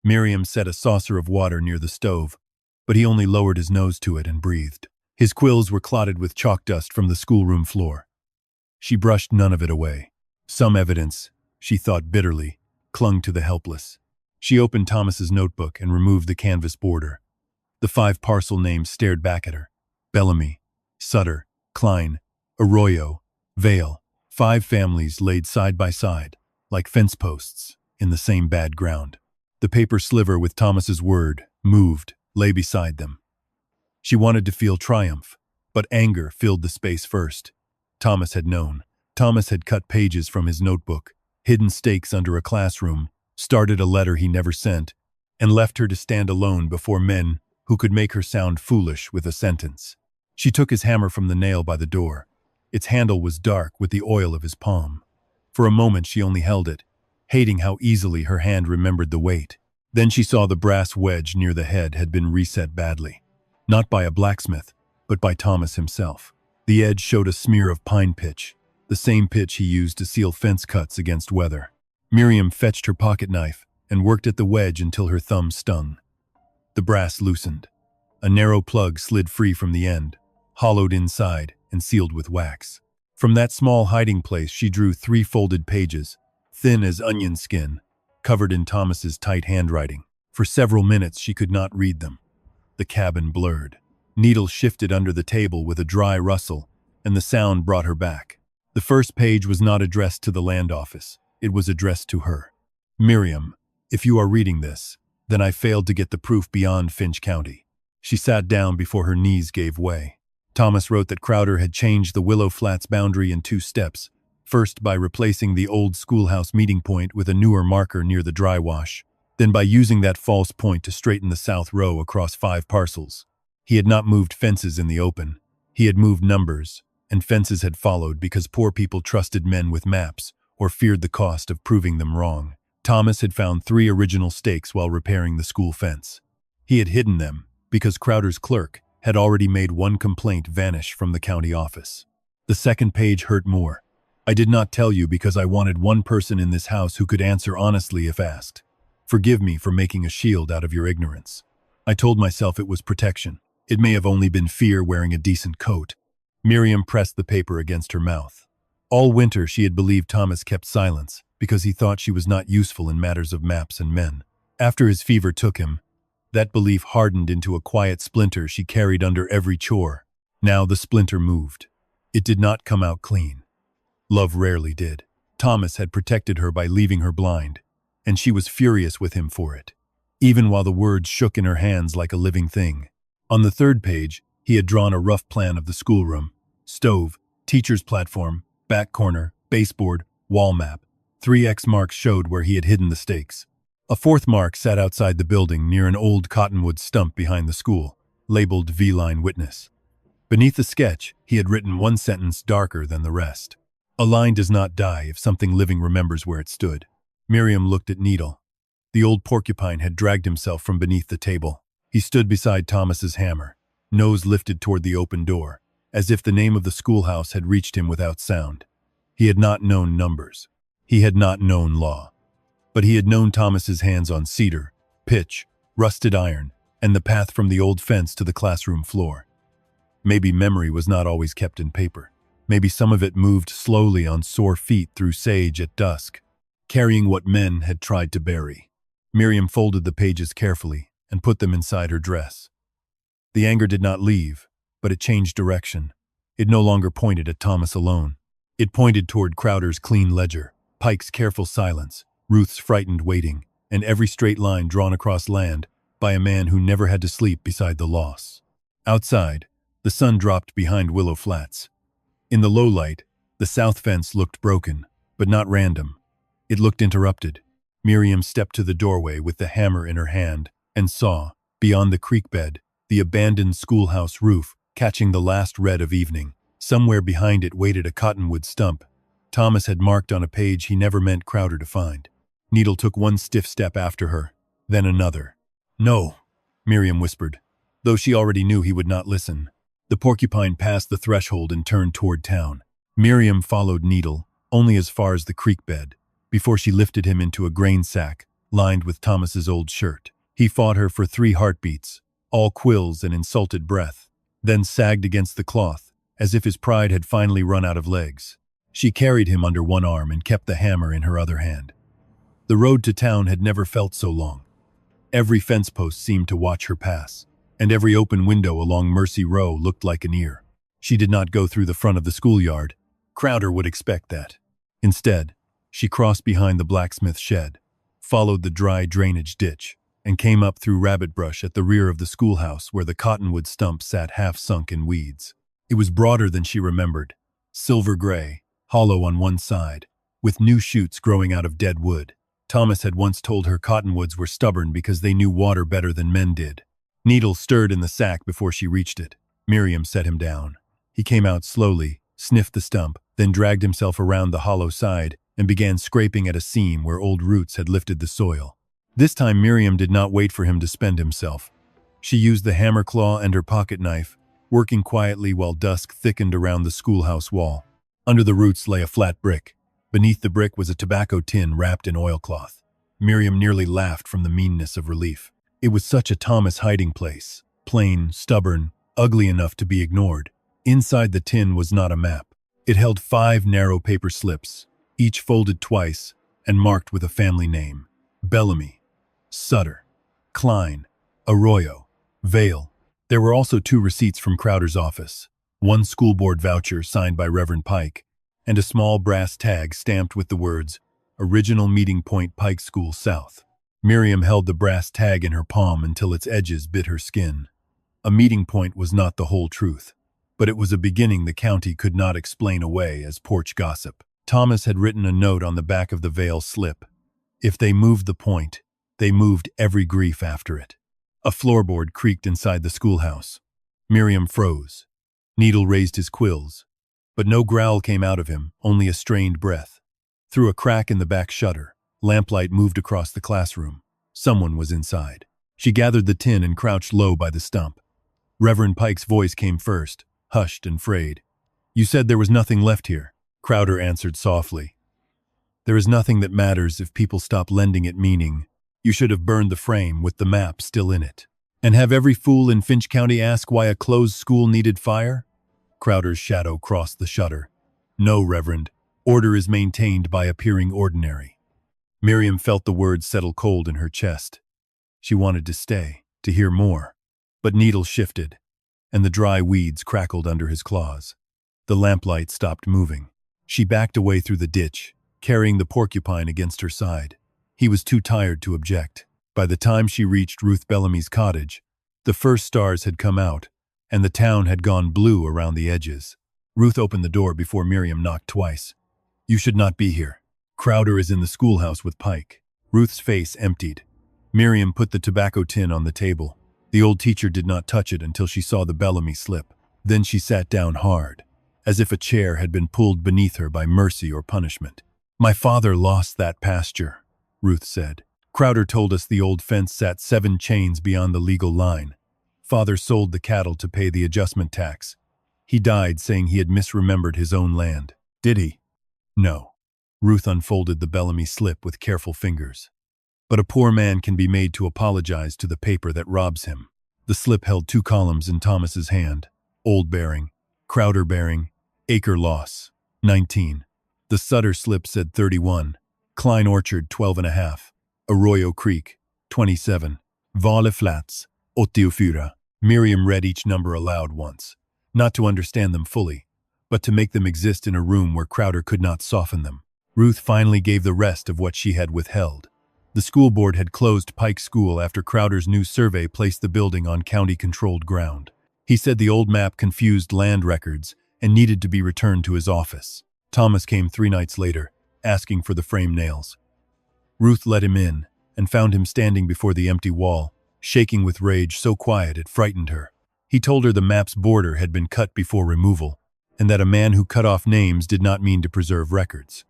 Miriam set a saucer of water near the stove, but he only lowered his nose to it and breathed. His quills were clotted with chalk dust from the schoolroom floor. She brushed none of it away. Some evidence, she thought bitterly, clung to the helpless. She opened Thomas's notebook and removed the canvas border. The 5 parcel names stared back at her. Bellamy, Sutter, Klein, Arroyo, Vale. 5 families laid side by side, like fence posts, in the same bad ground. The paper sliver with Thomas's word, moved, lay beside them. She wanted to feel triumph, but anger filled the space first. Thomas had known. Thomas had cut pages from his notebook, hidden stakes under a classroom, started a letter he never sent, and left her to stand alone before men who could make her sound foolish with a sentence. She took his hammer from the nail by the door. Its handle was dark with the oil of his palm. For a moment she only held it, hating how easily her hand remembered the weight. Then she saw the brass wedge near the head had been reset badly. Not by a blacksmith, but by Thomas himself. The edge showed a smear of pine pitch, the same pitch he used to seal fence cuts against weather. Miriam fetched her pocket knife and worked at the wedge until her thumb stung. The brass loosened. A narrow plug slid free from the end, hollowed inside and sealed with wax. From that small hiding place she drew 3 folded pages, thin as onion skin, covered in Thomas's tight handwriting. For several minutes she could not read them. The cabin blurred. Needle shifted under the table with a dry rustle, and the sound brought her back. The first page was not addressed to the land office. It was addressed to her. "Miriam, if you are reading this, then I failed to get the proof beyond Finch County." She sat down before her knees gave way. Thomas wrote that Crowder had changed the Willow Flats boundary in 2 steps, first by replacing the old schoolhouse meeting point with a newer marker near the dry wash, then by using that false point to straighten the south row across 5 parcels. He had not moved fences in the open. He had moved numbers, and fences had followed because poor people trusted men with maps or feared the cost of proving them wrong. Thomas had found 3 original stakes while repairing the school fence. He had hidden them because Crowder's clerk had already made 1 complaint vanish from the county office. The second page hurt more. I did not tell you because I wanted one person in this house who could answer honestly if asked. Forgive me for making a shield out of your ignorance. I told myself it was protection. It may have only been fear wearing a decent coat. Miriam pressed the paper against her mouth. All winter she had believed Thomas kept silence because he thought she was not useful in matters of maps and men. After his fever took him, that belief hardened into a quiet splinter she carried under every chore. Now the splinter moved. It did not come out clean. Love rarely did. Thomas had protected her by leaving her blind, and she was furious with him for it, even while the words shook in her hands like a living thing. On the 3rd page, he had drawn a rough plan of the schoolroom: stove, teacher's platform, back corner, baseboard, wall map. 3 X marks showed where he had hidden the stakes. A 4th mark sat outside the building near an old cottonwood stump behind the school, labeled V-line witness. Beneath the sketch, he had written 1 sentence darker than the rest. A line does not die if something living remembers where it stood. Miriam looked at Needle. The old porcupine had dragged himself from beneath the table. He stood beside Thomas's hammer, nose lifted toward the open door, as if the name of the schoolhouse had reached him without sound. He had not known numbers. He had not known law. But he had known Thomas's hands on cedar, pitch, rusted iron, and the path from the old fence to the classroom floor. Maybe memory was not always kept in paper. Maybe some of it moved slowly on sore feet through sage at dusk, carrying what men had tried to bury. Miriam folded the pages carefully and put them inside her dress. The anger did not leave, but it changed direction. It no longer pointed at Thomas alone. It pointed toward Crowder's clean ledger, Pike's careful silence, Ruth's frightened waiting, and every straight line drawn across land by a man who never had to sleep beside the loss. Outside, the sun dropped behind Willow Flats. In the low light, the south fence looked broken, but not random. It looked interrupted. Miriam stepped to the doorway with the hammer in her hand and saw, beyond the creek bed, the abandoned schoolhouse roof catching the last red of evening. Somewhere behind it waited a cottonwood stump. Thomas had marked on a page he never meant Crowder to find. Needle took 1 stiff step after her, then another. "No," Miriam whispered, though she already knew he would not listen. The porcupine passed the threshold and turned toward town. Miriam followed Needle, only as far as the creek bed, before she lifted him into a grain sack lined with Thomas's old shirt. He fought her for 3 heartbeats, all quills and insulted breath, then sagged against the cloth, as if his pride had finally run out of legs. She carried him under one arm and kept the hammer in her other hand. The road to town had never felt so long. Every fence post seemed to watch her pass, and every open window along Mercy Row looked like an ear. She did not go through the front of the schoolyard. Crowder would expect that. Instead, she crossed behind the blacksmith shed, followed the dry drainage ditch, and came up through rabbit brush at the rear of the schoolhouse where the cottonwood stump sat half sunk in weeds. It was broader than she remembered, silver gray, hollow on one side, with new shoots growing out of dead wood. Thomas had once told her cottonwoods were stubborn because they knew water better than men did. Needle stirred in the sack before she reached it. Miriam set him down. He came out slowly, sniffed the stump, then dragged himself around the hollow side and began scraping at a seam where old roots had lifted the soil. This time Miriam did not wait for him to spend himself. She used the hammer claw and her pocket knife, working quietly while dusk thickened around the schoolhouse wall. Under the roots lay a flat brick. Beneath the brick was a tobacco tin wrapped in oilcloth. Miriam nearly laughed from the meanness of relief. It was such a Thomas hiding place, plain, stubborn, ugly enough to be ignored. Inside the tin was not a map. It held 5 narrow paper slips, each folded twice and marked with a family name: Bellamy, Sutter, Klein, Arroyo, Vale. There were also 2 receipts from Crowder's office, 1 school board voucher signed by Reverend Pike, and a small brass tag stamped with the words, "Original Meeting Point Pike School South." Miriam held the brass tag in her palm until its edges bit her skin. A meeting point was not the whole truth, but it was a beginning the county could not explain away as porch gossip. Thomas had written a note on the back of the Vale slip. If they moved the point, they moved every grief after it. A floorboard creaked inside the schoolhouse. Miriam froze. Needle raised his quills, but no growl came out of him, only a strained breath. Through a crack in the back shutter, lamplight moved across the classroom. Someone was inside. She gathered the tin and crouched low by the stump. Reverend Pike's voice came first, hushed and frayed. "You said there was nothing left here," Crowder answered softly. "There is nothing that matters if people stop lending it meaning. You should have burned the frame with the map still in it. And have every fool in Finch County ask why a closed school needed fire?" Crowder's shadow crossed the shutter. "No, Reverend. Order is maintained by appearing ordinary." Miriam felt the words settle cold in her chest. She wanted to stay, to hear more. But Needle shifted, and the dry weeds crackled under his claws. The lamplight stopped moving. She backed away through the ditch, carrying the porcupine against her side. He was too tired to object. By the time she reached Ruth Bellamy's cottage, the first stars had come out, and the town had gone blue around the edges. Ruth opened the door before Miriam knocked twice. "You should not be here. Crowder is in the schoolhouse with Pike." Ruth's face emptied. Miriam put the tobacco tin on the table. The old teacher did not touch it until she saw the Bellamy slip. Then she sat down hard, as if a chair had been pulled beneath her by mercy or punishment. "My father lost that pasture," Ruth said. "Crowder told us the old fence sat 7 chains beyond the legal line. Father sold the cattle to pay the adjustment tax. He died saying he had misremembered his own land." "Did he?" "No." Ruth unfolded the Bellamy slip with careful fingers. "But a poor man can be made to apologize to the paper that robs him." The slip held 2 columns in Thomas's hand. Old bearing, Crowder bearing, acre loss, 19. The Sutter slip said 31, Klein Orchard 12.5, Arroyo Creek, 27, Vale Flats, 84. Miriam read each number aloud once, not to understand them fully, but to make them exist in a room where Crowder could not soften them. Ruth finally gave the rest of what she had withheld. The school board had closed Pike School after Crowder's new survey placed the building on county-controlled ground. He said the old map confused land records and needed to be returned to his office. Thomas came 3 nights later, asking for the frame nails. Ruth let him in and found him standing before the empty wall, shaking with rage so quiet it frightened her. He told her the map's border had been cut before removal, and that a man who cut off names did not mean to preserve records.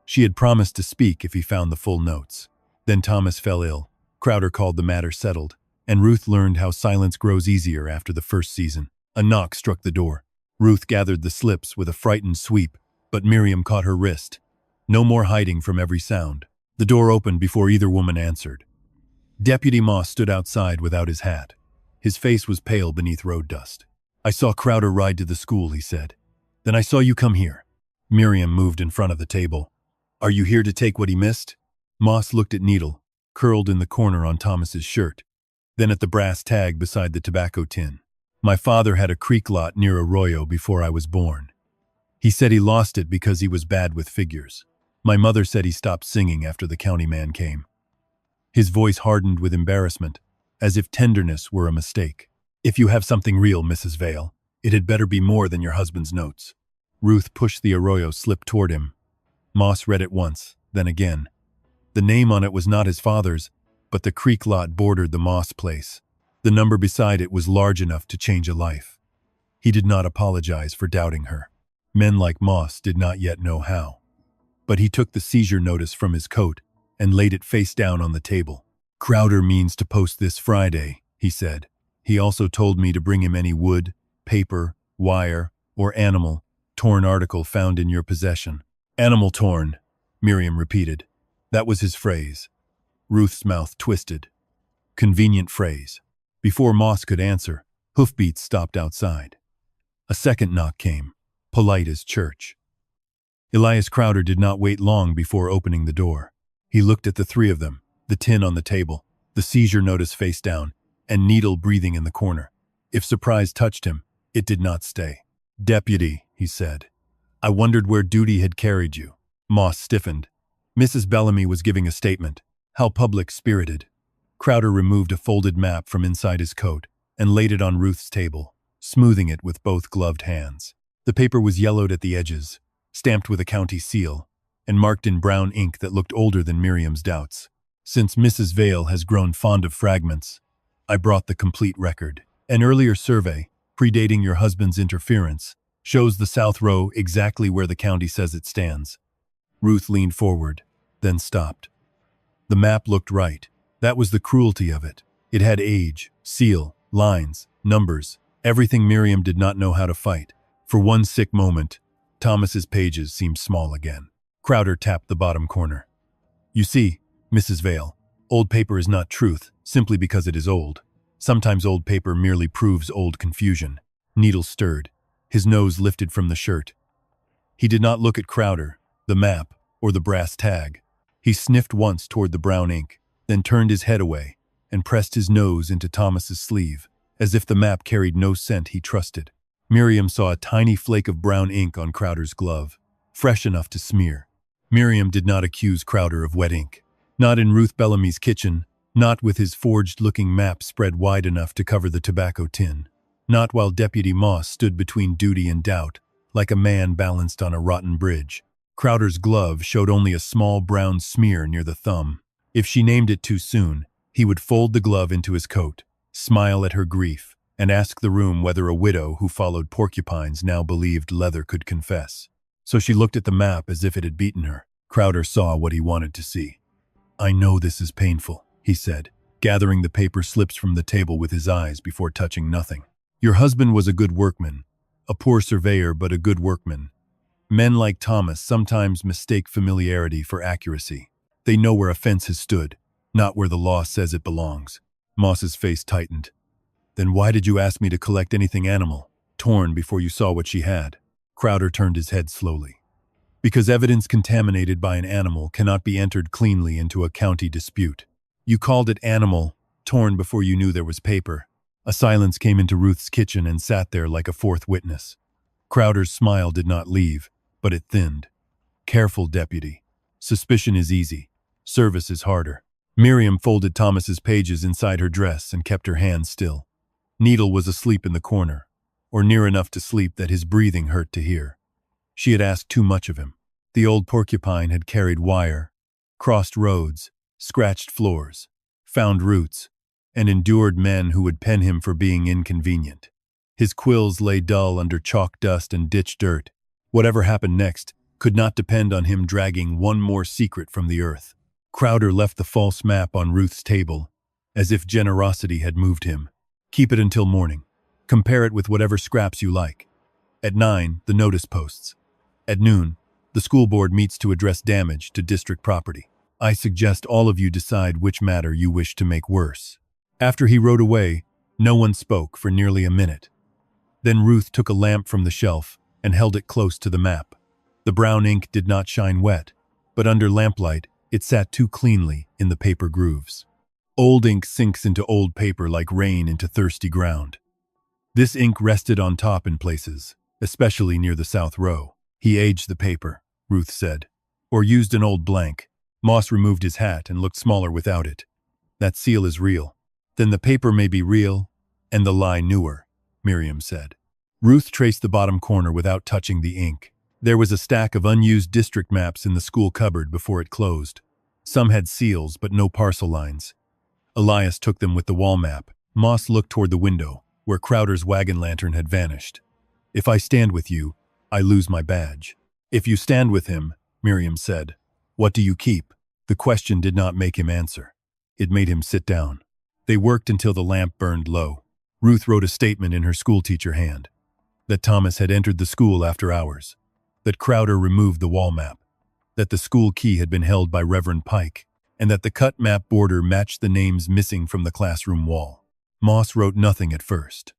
She had promised to speak if he found the full notes. Then Thomas fell ill. Crowder called the matter settled, and Ruth learned how silence grows easier after the first season. A knock struck the door. Ruth gathered the slips with a frightened sweep, but Miriam caught her wrist. No more hiding from every sound. The door opened before either woman answered. Deputy Moss stood outside without his hat. His face was pale beneath road dust. "I saw Crowder ride to the school," he said. "Then I saw you come here." Miriam moved in front of the table. "Are you here to take what he missed?" Moss looked at Needle, curled in the corner on Thomas's shirt, then at the brass tag beside the tobacco tin. "My father had a creek lot near Arroyo before I was born. He said he lost it because he was bad with figures. My mother said he stopped singing after the county man came." His voice hardened with embarrassment, as if tenderness were a mistake. "If you have something real, Mrs. Vale, it had better be more than your husband's notes." Ruth pushed the Arroyo slip toward him. Moss read it once, then again. The name on it was not his father's, but the creek lot bordered the Moss place. The number beside it was large enough to change a life. He did not apologize for doubting her. Men like Moss did not yet know how. But he took the seizure notice from his coat and laid it face down on the table. "Crowder means to post this Friday," he said. "He also told me to bring him any wood, paper, wire, or animal, torn article found in your possession." "Animal torn," Miriam repeated. That was his phrase. Ruth's mouth twisted. Convenient phrase. Before Moss could answer, hoofbeats stopped outside. A second knock came, polite as church. Elias Crowder did not wait long before opening the door. He looked at the 3 of them, the tin on the table, the seizure notice face down, and Needle breathing in the corner. If surprise touched him, it did not stay. "Deputy," he said, "I wondered where duty had carried you." Moss stiffened. Mrs. Bellamy was giving a statement. How public-spirited. Crowder removed a folded map from inside his coat and laid it on Ruth's table, smoothing it with both gloved hands. The paper was yellowed at the edges, stamped with a county seal, and marked in brown ink that looked older than Miriam's doubts. "Since Mrs. Vale has grown fond of fragments, I brought the complete record. An earlier survey, predating your husband's interference, shows the South Row exactly where the county says it stands. Ruth leaned forward, then stopped. The map looked right. That was the cruelty of it. It had age, seal, lines, numbers, everything Miriam did not know how to fight. For one sick moment, Thomas's pages seemed small again. Crowder tapped the bottom corner. You see, Mrs. Vale, old paper is not truth, simply because it is old. Sometimes old paper merely proves old confusion. Needle stirred. His nose lifted from the shirt. He did not look at Crowder, the map, or the brass tag. He sniffed once toward the brown ink, then turned his head away and pressed his nose into Thomas's sleeve, as if the map carried no scent he trusted. Miriam saw a tiny flake of brown ink on Crowder's glove, fresh enough to smear. Miriam did not accuse Crowder of wet ink. Not in Ruth Bellamy's kitchen, not with his forged-looking map spread wide enough to cover the tobacco tin. Not while Deputy Moss stood between duty and doubt, like a man balanced on a rotten bridge. Crowder's glove showed only a small brown smear near the thumb. If she named it too soon, he would fold the glove into his coat, smile at her grief, and ask the room whether a widow who followed porcupines now believed leather could confess. So she looked at the map as if it had beaten her. Crowder saw what he wanted to see. I know this is painful, he said, gathering the paper slips from the table with his eyes before touching nothing. Your husband was a good workman, a poor surveyor but a good workman. Men like Thomas sometimes mistake familiarity for accuracy. They know where a fence has stood, not where the law says it belongs. Moss's face tightened. Then why did you ask me to collect anything animal, torn before you saw what she had? Crowder turned his head slowly. Because evidence contaminated by an animal cannot be entered cleanly into a county dispute. You called it animal, torn before you knew there was paper. A silence came into Ruth's kitchen and sat there like a fourth witness. Crowder's smile did not leave, but it thinned. Careful, deputy. Suspicion is easy. Service is harder. Miriam folded Thomas's pages inside her dress and kept her hands still. Needle was asleep in the corner, or near enough to sleep that his breathing hurt to hear. She had asked too much of him. The old porcupine had carried wire, crossed roads, scratched floors, found roots, and endured men who would pen him for being inconvenient. His quills lay dull under chalk dust and ditch dirt. Whatever happened next could not depend on him dragging one more secret from the earth. Crowder left the false map on Ruth's table, as if generosity had moved him. Keep it until morning. Compare it with whatever scraps you like. At 9, the notice posts. At noon, the school board meets to address damage to district property. I suggest all of you decide which matter you wish to make worse. After he rode away, no one spoke for nearly a minute. Then Ruth took a lamp from the shelf and held it close to the map. The brown ink did not shine wet, but under lamplight, it sat too cleanly in the paper grooves. Old ink sinks into old paper like rain into thirsty ground. This ink rested on top in places, especially near the South Row. He aged the paper, Ruth said, or used an old blank. Moss removed his hat and looked smaller without it. That seal is real. Then the paper may be real, and the lie newer, Miriam said. Ruth traced the bottom corner without touching the ink. There was a stack of unused district maps in the school cupboard before it closed. Some had seals, but no parcel lines. Elias took them with the wall map. Moss looked toward the window, where Crowder's wagon lantern had vanished. If I stand with you, I lose my badge. If you stand with him, Miriam said, what do you keep? The question did not make him answer. It made him sit down. They worked until the lamp burned low. Ruth wrote a statement in her schoolteacher hand. That Thomas had entered the school after hours. That Crowder removed the wall map. That the school key had been held by Reverend Pike. And that the cut map border matched the names missing from the classroom wall. Moss wrote nothing at first.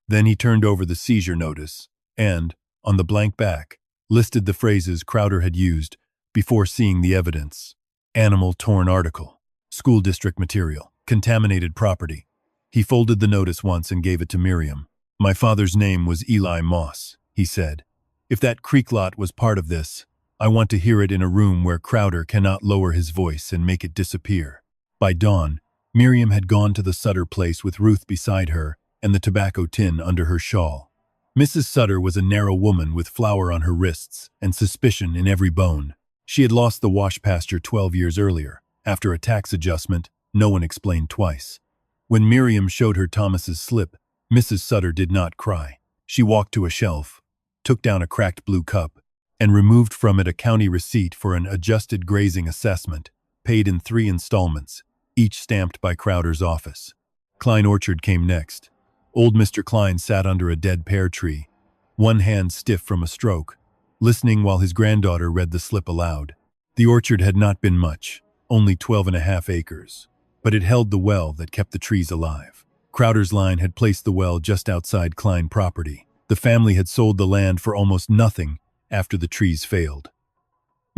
Then he turned over the seizure notice and, on the blank back, listed the phrases Crowder had used before seeing the evidence. Animal torn article, school district material, contaminated property. He folded the notice once and gave it to Miriam. My father's name was Eli Moss, he said. If that creek lot was part of this, I want to hear it in a room where Crowder cannot lower his voice and make it disappear. By dawn, Miriam had gone to the Sutter place with Ruth beside her and the tobacco tin under her shawl. Mrs. Sutter was a narrow woman with flour on her wrists and suspicion in every bone. She had lost the wash pasture 12 years earlier. After a tax adjustment, no one explained twice. When Miriam showed her Thomas's slip, Mrs. Sutter did not cry. She walked to a shelf, took down a cracked blue cup, and removed from it a county receipt for an adjusted grazing assessment, paid in 3 installments, each stamped by Crowder's office. Klein Orchard came next. Old Mr. Klein sat under a dead pear tree, one hand stiff from a stroke, listening while his granddaughter read the slip aloud. The orchard had not been much, only 12.5 acres, but it held the well that kept the trees alive. Crowder's line had placed the well just outside Klein property. The family had sold the land for almost nothing after the trees failed.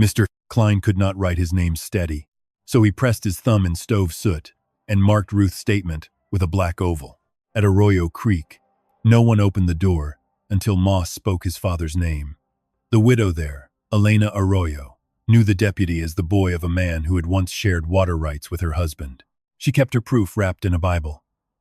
Mr. Klein could not write his name steady, so he pressed his thumb in stove soot and marked Ruth's statement with a black oval. At Arroyo Creek, no one opened the door until Moss spoke his father's name. The widow there, Elena Arroyo, knew the deputy as the boy of a man who had once shared water rights with her husband. She kept her proof wrapped in a Bible.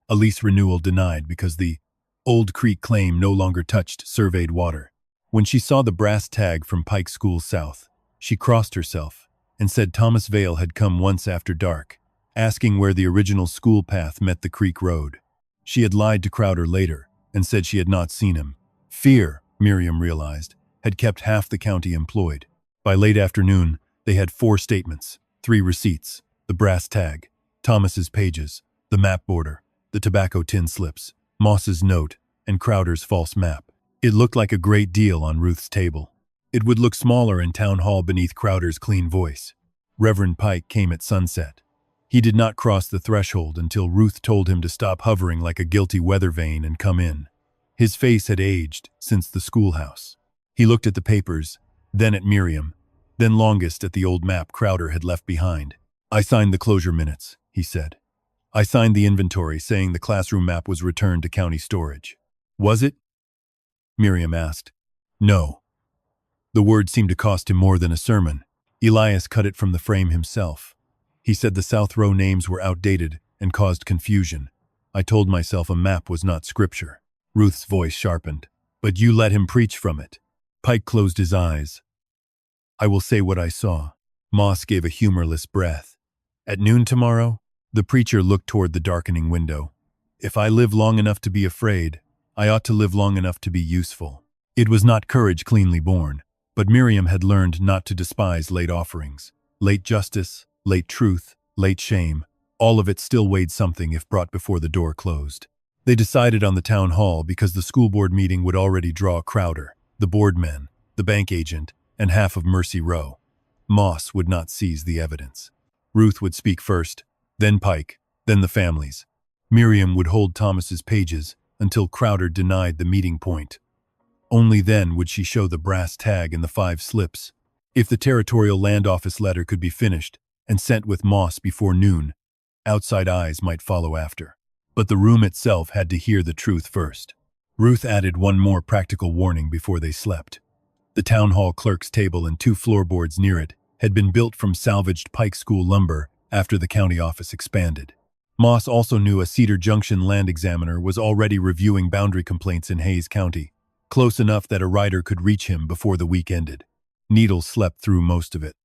A lease renewal denied because the Old Creek claim no longer touched surveyed water. When she saw the brass tag from Pike School South, she crossed herself and said Thomas Vale had come once after dark, asking where the original school path met the creek road. She had lied to Crowder later and said she had not seen him. Fear, Miriam realized, had kept half the county employed. By late afternoon, they had 4 statements, 3 receipts, the brass tag, Thomas's pages, the map border, the tobacco tin slips, Moss's note, and Crowder's false map. It looked like a great deal on Ruth's table. It would look smaller in town hall beneath Crowder's clean voice. Reverend Pike came at sunset. He did not cross the threshold until Ruth told him to stop hovering like a guilty weather vane and come in. His face had aged since the schoolhouse. He looked at the papers, then at Miriam, then longest at the old map Crowder had left behind. "I signed the closure minutes," he said. "I signed the inventory saying the classroom map was returned to county storage." "Was it?" Miriam asked. "No." The word seemed to cost him more than a sermon. Elias cut it from the frame himself. He said the South Row names were outdated and caused confusion. I told myself a map was not scripture. Ruth's voice sharpened. "But you let him preach from it." Pike closed his eyes. "I will say what I saw." Moss gave a humorless breath. "At noon tomorrow?" The preacher looked toward the darkening window. "If I live long enough to be afraid, I ought to live long enough to be useful." It was not courage cleanly born, but Miriam had learned not to despise late offerings. Late justice, late truth, late shame, all of it still weighed something if brought before the door closed. They decided on the town hall because the school board meeting would already draw Crowder, the boardmen, the bank agent, and half of Mercy Row. Moss would not seize the evidence. Ruth would speak first, then Pike, then the families. Miriam would hold Thomas's pages until Crowder denied the meeting point. Only then would she show the brass tag and the 5 slips. If the Territorial Land Office letter could be finished and sent with Moss before noon, outside eyes might follow after. But the room itself had to hear the truth first. Ruth added one more practical warning before they slept. The town hall clerk's table and 2 floorboards near it had been built from salvaged Pike School lumber after the county office expanded. Moss also knew a Cedar Junction land examiner was already reviewing boundary complaints in Hayes County, close enough that a rider could reach him before the week ended. Needle slept through most of it.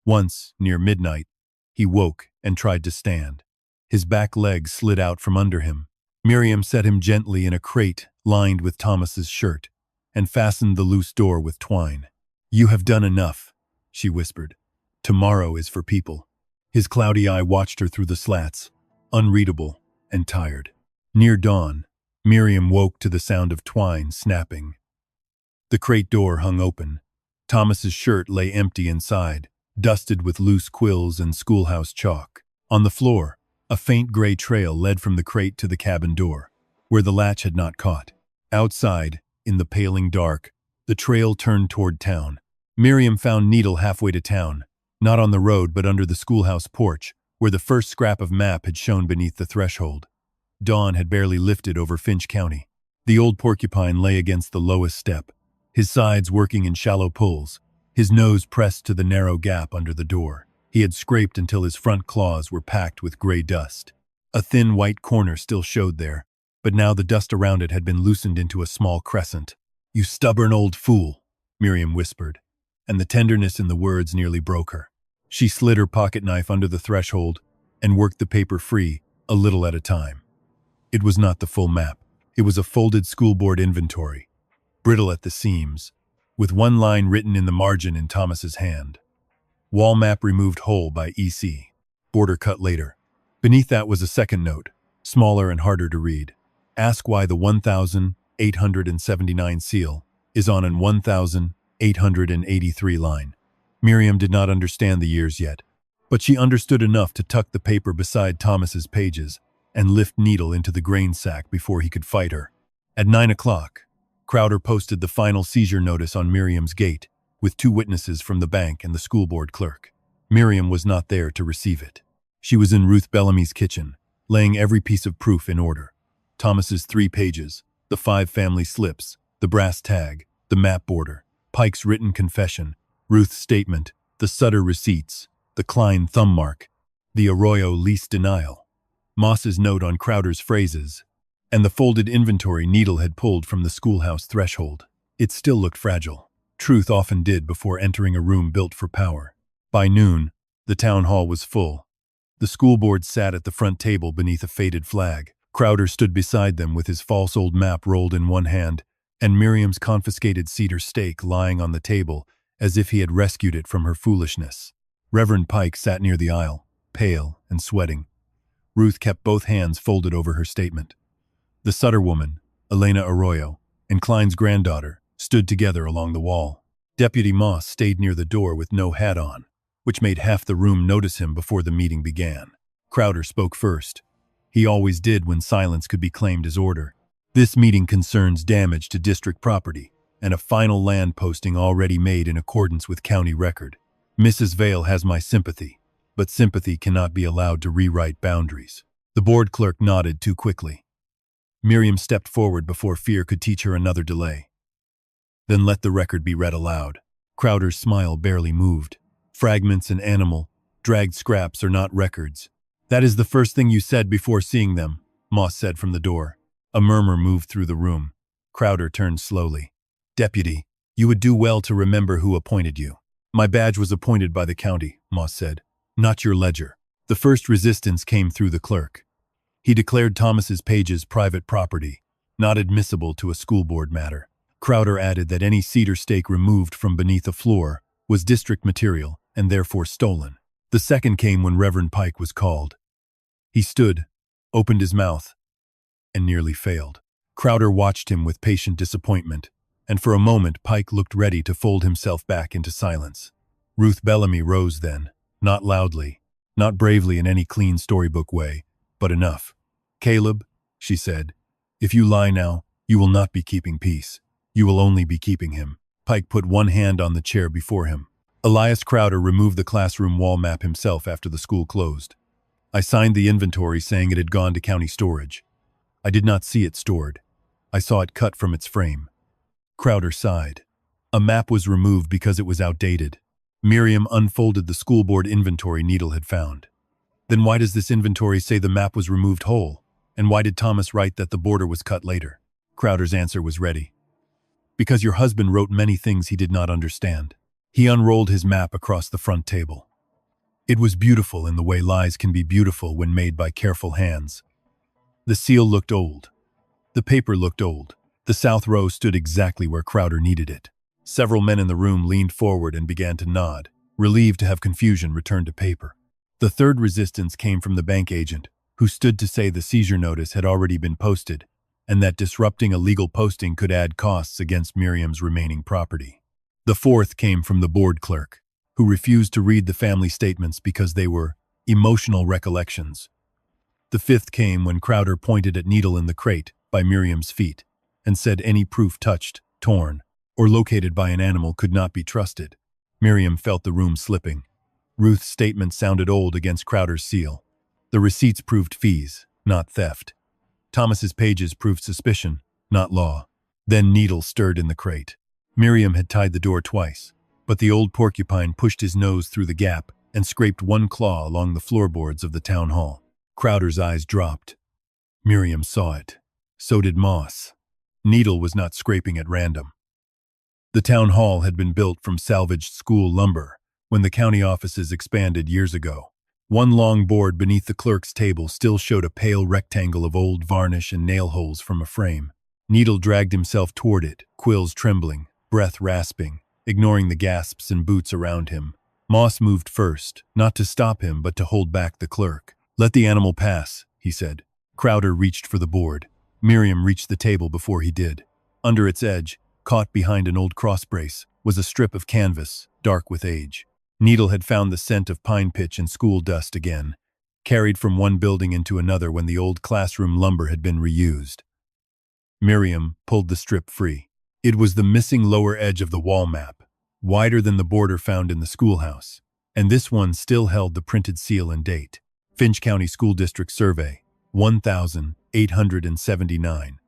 Once, near midnight, he woke and tried to stand. His back legs slid out from under him. Miriam set him gently in a crate lined with Thomas's shirt and fastened the loose door with twine. "You have done enough," she whispered. "Tomorrow is for people." His cloudy eye watched her through the slats, unreadable and tired. Near dawn, Miriam woke to the sound of twine snapping. The crate door hung open. Thomas's shirt lay empty inside, dusted with loose quills and schoolhouse chalk. On the floor, a faint gray trail led from the crate to the cabin door, where the latch had not caught. Outside, in the paling dark, the trail turned toward town. Miriam found Needle halfway to town, not on the road but under the schoolhouse porch, where the first scrap of map had shown beneath the threshold. Dawn had barely lifted over Finch County. The old porcupine lay against the lowest step, his sides working in shallow pulls, his nose pressed to the narrow gap under the door. He had scraped until his front claws were packed with gray dust. A thin white corner still showed there, but now the dust around it had been loosened into a small crescent. "You stubborn old fool," Miriam whispered, and the tenderness in the words nearly broke her. She slid her pocket knife under the threshold and worked the paper free, a little at a time. It was not the full map. It was a folded school board inventory, brittle at the seams, with one line written in the margin in Thomas's hand. Wall map removed whole by EC. Border cut later. Beneath that was a second note, smaller and harder to read. Ask why the 1,879 seal is on an 1,883 line. Miriam did not understand the years yet, but she understood enough to tuck the paper beside Thomas's pages and lift Needle into the grain sack before he could fight her. At 9 o'clock, Crowder posted the final seizure notice on Miriam's gate, with 2 witnesses from the bank and the school board clerk. Miriam was not there to receive it. She was in Ruth Bellamy's kitchen, laying every piece of proof in order. Thomas's 3 pages, the 5 family slips, the brass tag, the map border, Pike's written confession, Ruth's statement, the Sutter receipts, the Klein thumb mark, the Arroyo lease denial, Moss's note on Crowder's phrases, and the folded inventory Needle had pulled from the schoolhouse threshold. It still looked fragile. Truth often did before entering a room built for power. By noon, the town hall was full. The school board sat at the front table beneath a faded flag. Crowder stood beside them with his false old map rolled in one hand and Miriam's confiscated cedar stake lying on the table as if he had rescued it from her foolishness. Reverend Pike sat near the aisle, pale and sweating. Ruth kept both hands folded over her statement. The Sutter woman, Elena Arroyo, and Klein's granddaughter stood together along the wall. Deputy Moss stayed near the door with no hat on, which made half the room notice him before the meeting began. Crowder spoke first. He always did when silence could be claimed as order. This meeting concerns damage to district property and a final land posting already made in accordance with county record. Mrs. Vale has my sympathy, but sympathy cannot be allowed to rewrite boundaries. The board clerk nodded too quickly. Miriam stepped forward before fear could teach her another delay. Then let the record be read aloud. Crowder's smile barely moved. Fragments and animal, dragged scraps are not records. That is the first thing you said before seeing them, Moss said from the door. A murmur moved through the room. Crowder turned slowly. Deputy, you would do well to remember who appointed you. My badge was appointed by the county, Moss said, not your ledger. The first resistance came through the clerk. He declared Thomas's pages private property, not admissible to a school board matter. Crowder added that any cedar stake removed from beneath a floor was district material and therefore stolen. The second came when Reverend Pike was called. He stood, opened his mouth, and nearly failed. Crowder watched him with patient disappointment, and for a moment Pike looked ready to fold himself back into silence. Ruth Bellamy rose then, not loudly, not bravely in any clean storybook way, but enough. Caleb, she said, if you lie now, you will not be keeping peace. You will only be keeping him. Pike put one hand on the chair before him. Elias Crowder removed the classroom wall map himself after the school closed. I signed the inventory saying it had gone to county storage. I did not see it stored. I saw it cut from its frame. Crowder sighed. A map was removed because it was outdated. Miriam unfolded the school board inventory Needle had found. Then why does this inventory say the map was removed whole? And why did Thomas write that the border was cut later? Crowder's answer was ready. Because your husband wrote many things he did not understand. He unrolled his map across the front table. It was beautiful in the way lies can be beautiful when made by careful hands. The seal looked old. The paper looked old. The south row stood exactly where Crowder needed it. Several men in the room leaned forward and began to nod, relieved to have confusion return to paper. The third resistance came from the bank agent, who stood to say the seizure notice had already been posted, and that disrupting a legal posting could add costs against Miriam's remaining property. The fourth came from the board clerk, who refused to read the family statements because they were emotional recollections. The fifth came when Crowder pointed at Needle in the crate by Miriam's feet and said any proof touched, torn, or located by an animal could not be trusted. Miriam felt the room slipping. Ruth's statement sounded old against Crowder's seal. The receipts proved fees, not theft. Thomas's pages proved suspicion, not law. Then Needle stirred in the crate. Miriam had tied the door twice, but the old porcupine pushed his nose through the gap and scraped one claw along the floorboards of the town hall. Crowder's eyes dropped. Miriam saw it. So did Moss. Needle was not scraping at random. The town hall had been built from salvaged school lumber when the county offices expanded years ago. One long board beneath the clerk's table still showed a pale rectangle of old varnish and nail holes from a frame. Needle dragged himself toward it, quills trembling, breath rasping, ignoring the gasps and boots around him. Moss moved first, not to stop him but to hold back the clerk. "Let the animal pass," he said. Crowder reached for the board. Miriam reached the table before he did. Under its edge, caught behind an old crossbrace, was a strip of canvas, dark with age. Needle had found the scent of pine pitch and school dust again, carried from one building into another when the old classroom lumber had been reused. Miriam pulled the strip free. It was the missing lower edge of the wall map, wider than the border found in the schoolhouse, and this one still held the printed seal and date. Finch County School District Survey, 1879.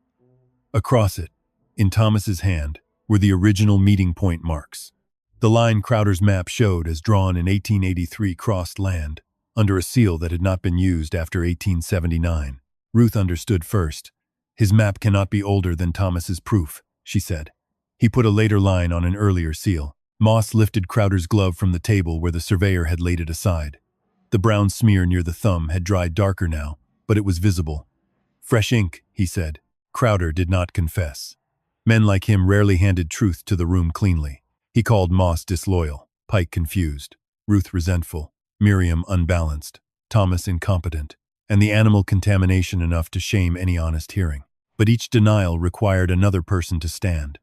Across it, in Thomas's hand, were the original meeting point marks. The line Crowder's map showed as drawn in 1883 crossed land, under a seal that had not been used after 1879. Ruth understood first. "His map cannot be older than Thomas's proof," she said. He put a later line on an earlier seal. Moss lifted Crowder's glove from the table where the surveyor had laid it aside. The brown smear near the thumb had dried darker now, but it was visible. "Fresh ink," he said. Crowder did not confess. Men like him rarely handed truth to the room cleanly. He called Moss disloyal, Pike confused, Ruth resentful, Miriam unbalanced, Thomas incompetent, and the animal contamination enough to shame any honest hearing. But each denial required another person to stand.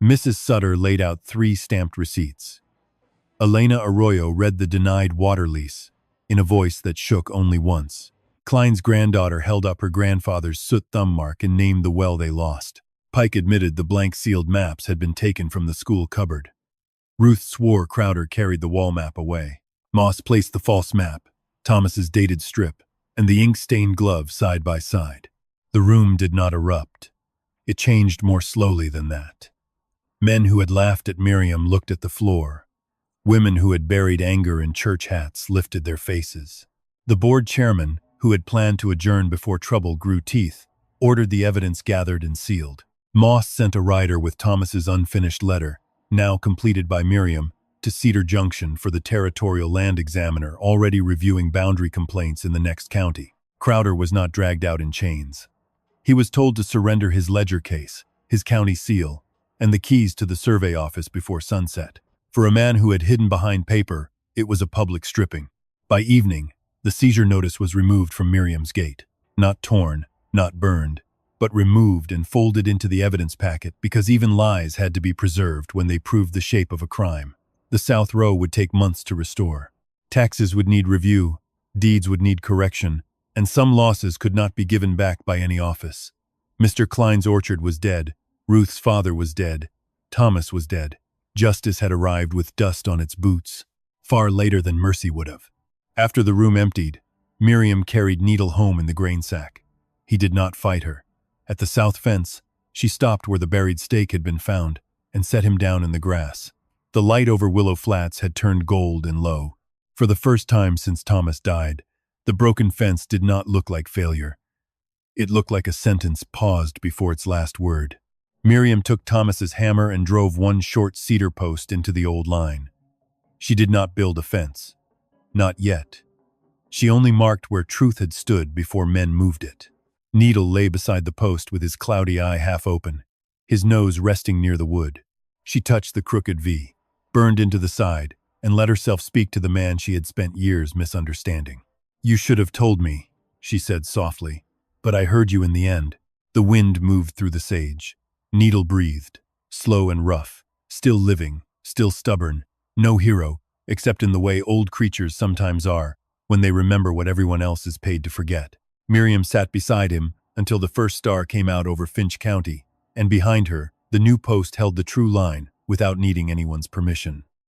Mrs. Sutter laid out 3 stamped receipts. Elena Arroyo read the denied water lease, in a voice that shook only once. Klein's granddaughter held up her grandfather's soot thumb mark and named the well they lost. Pike admitted the blank-sealed maps had been taken from the school cupboard. Ruth swore Crowder carried the wall map away. Moss placed the false map, Thomas's dated strip, and the ink-stained glove side by side. The room did not erupt. It changed more slowly than that. Men who had laughed at Miriam looked at the floor. Women who had buried anger in church hats lifted their faces. The board chairman, who had planned to adjourn before trouble grew teeth, ordered the evidence gathered and sealed. Moss sent a rider with Thomas's unfinished letter, now completed by Miriam, to Cedar Junction for the territorial land examiner already reviewing boundary complaints in the next county. Crowder was not dragged out in chains. He was told to surrender his ledger case, his county seal, and the keys to the survey office before sunset. For a man who had hidden behind paper, it was a public stripping. By evening, the seizure notice was removed from Miriam's gate. Not torn, not burned, but removed and folded into the evidence packet because even lies had to be preserved when they proved the shape of a crime. The South Row would take months to restore. Taxes would need review, deeds would need correction, and some losses could not be given back by any office. Mr. Klein's orchard was dead, Ruth's father was dead, Thomas was dead. Justice had arrived with dust on its boots, far later than mercy would have. After the room emptied, Miriam carried Needle home in the grain sack. He did not fight her. At the south fence, she stopped where the buried stake had been found and set him down in the grass. The light over Willow Flats had turned gold and low. For the first time since Thomas died, the broken fence did not look like failure. It looked like a sentence paused before its last word. Miriam took Thomas's hammer and drove one short cedar post into the old line. She did not build a fence. Not yet. She only marked where truth had stood before men moved it. Needle lay beside the post with his cloudy eye half open, his nose resting near the wood. She touched the crooked V, burned into the side, and let herself speak to the man she had spent years misunderstanding. "You should have told me," she said softly, "but I heard you in the end." The wind moved through the sage. Needle breathed, slow and rough, still living, still stubborn, no hero, except in the way old creatures sometimes are, when they remember what everyone else is paid to forget. Miriam sat beside him until the first star came out over Finch County, and behind her, the new post held the true line without needing anyone's permission.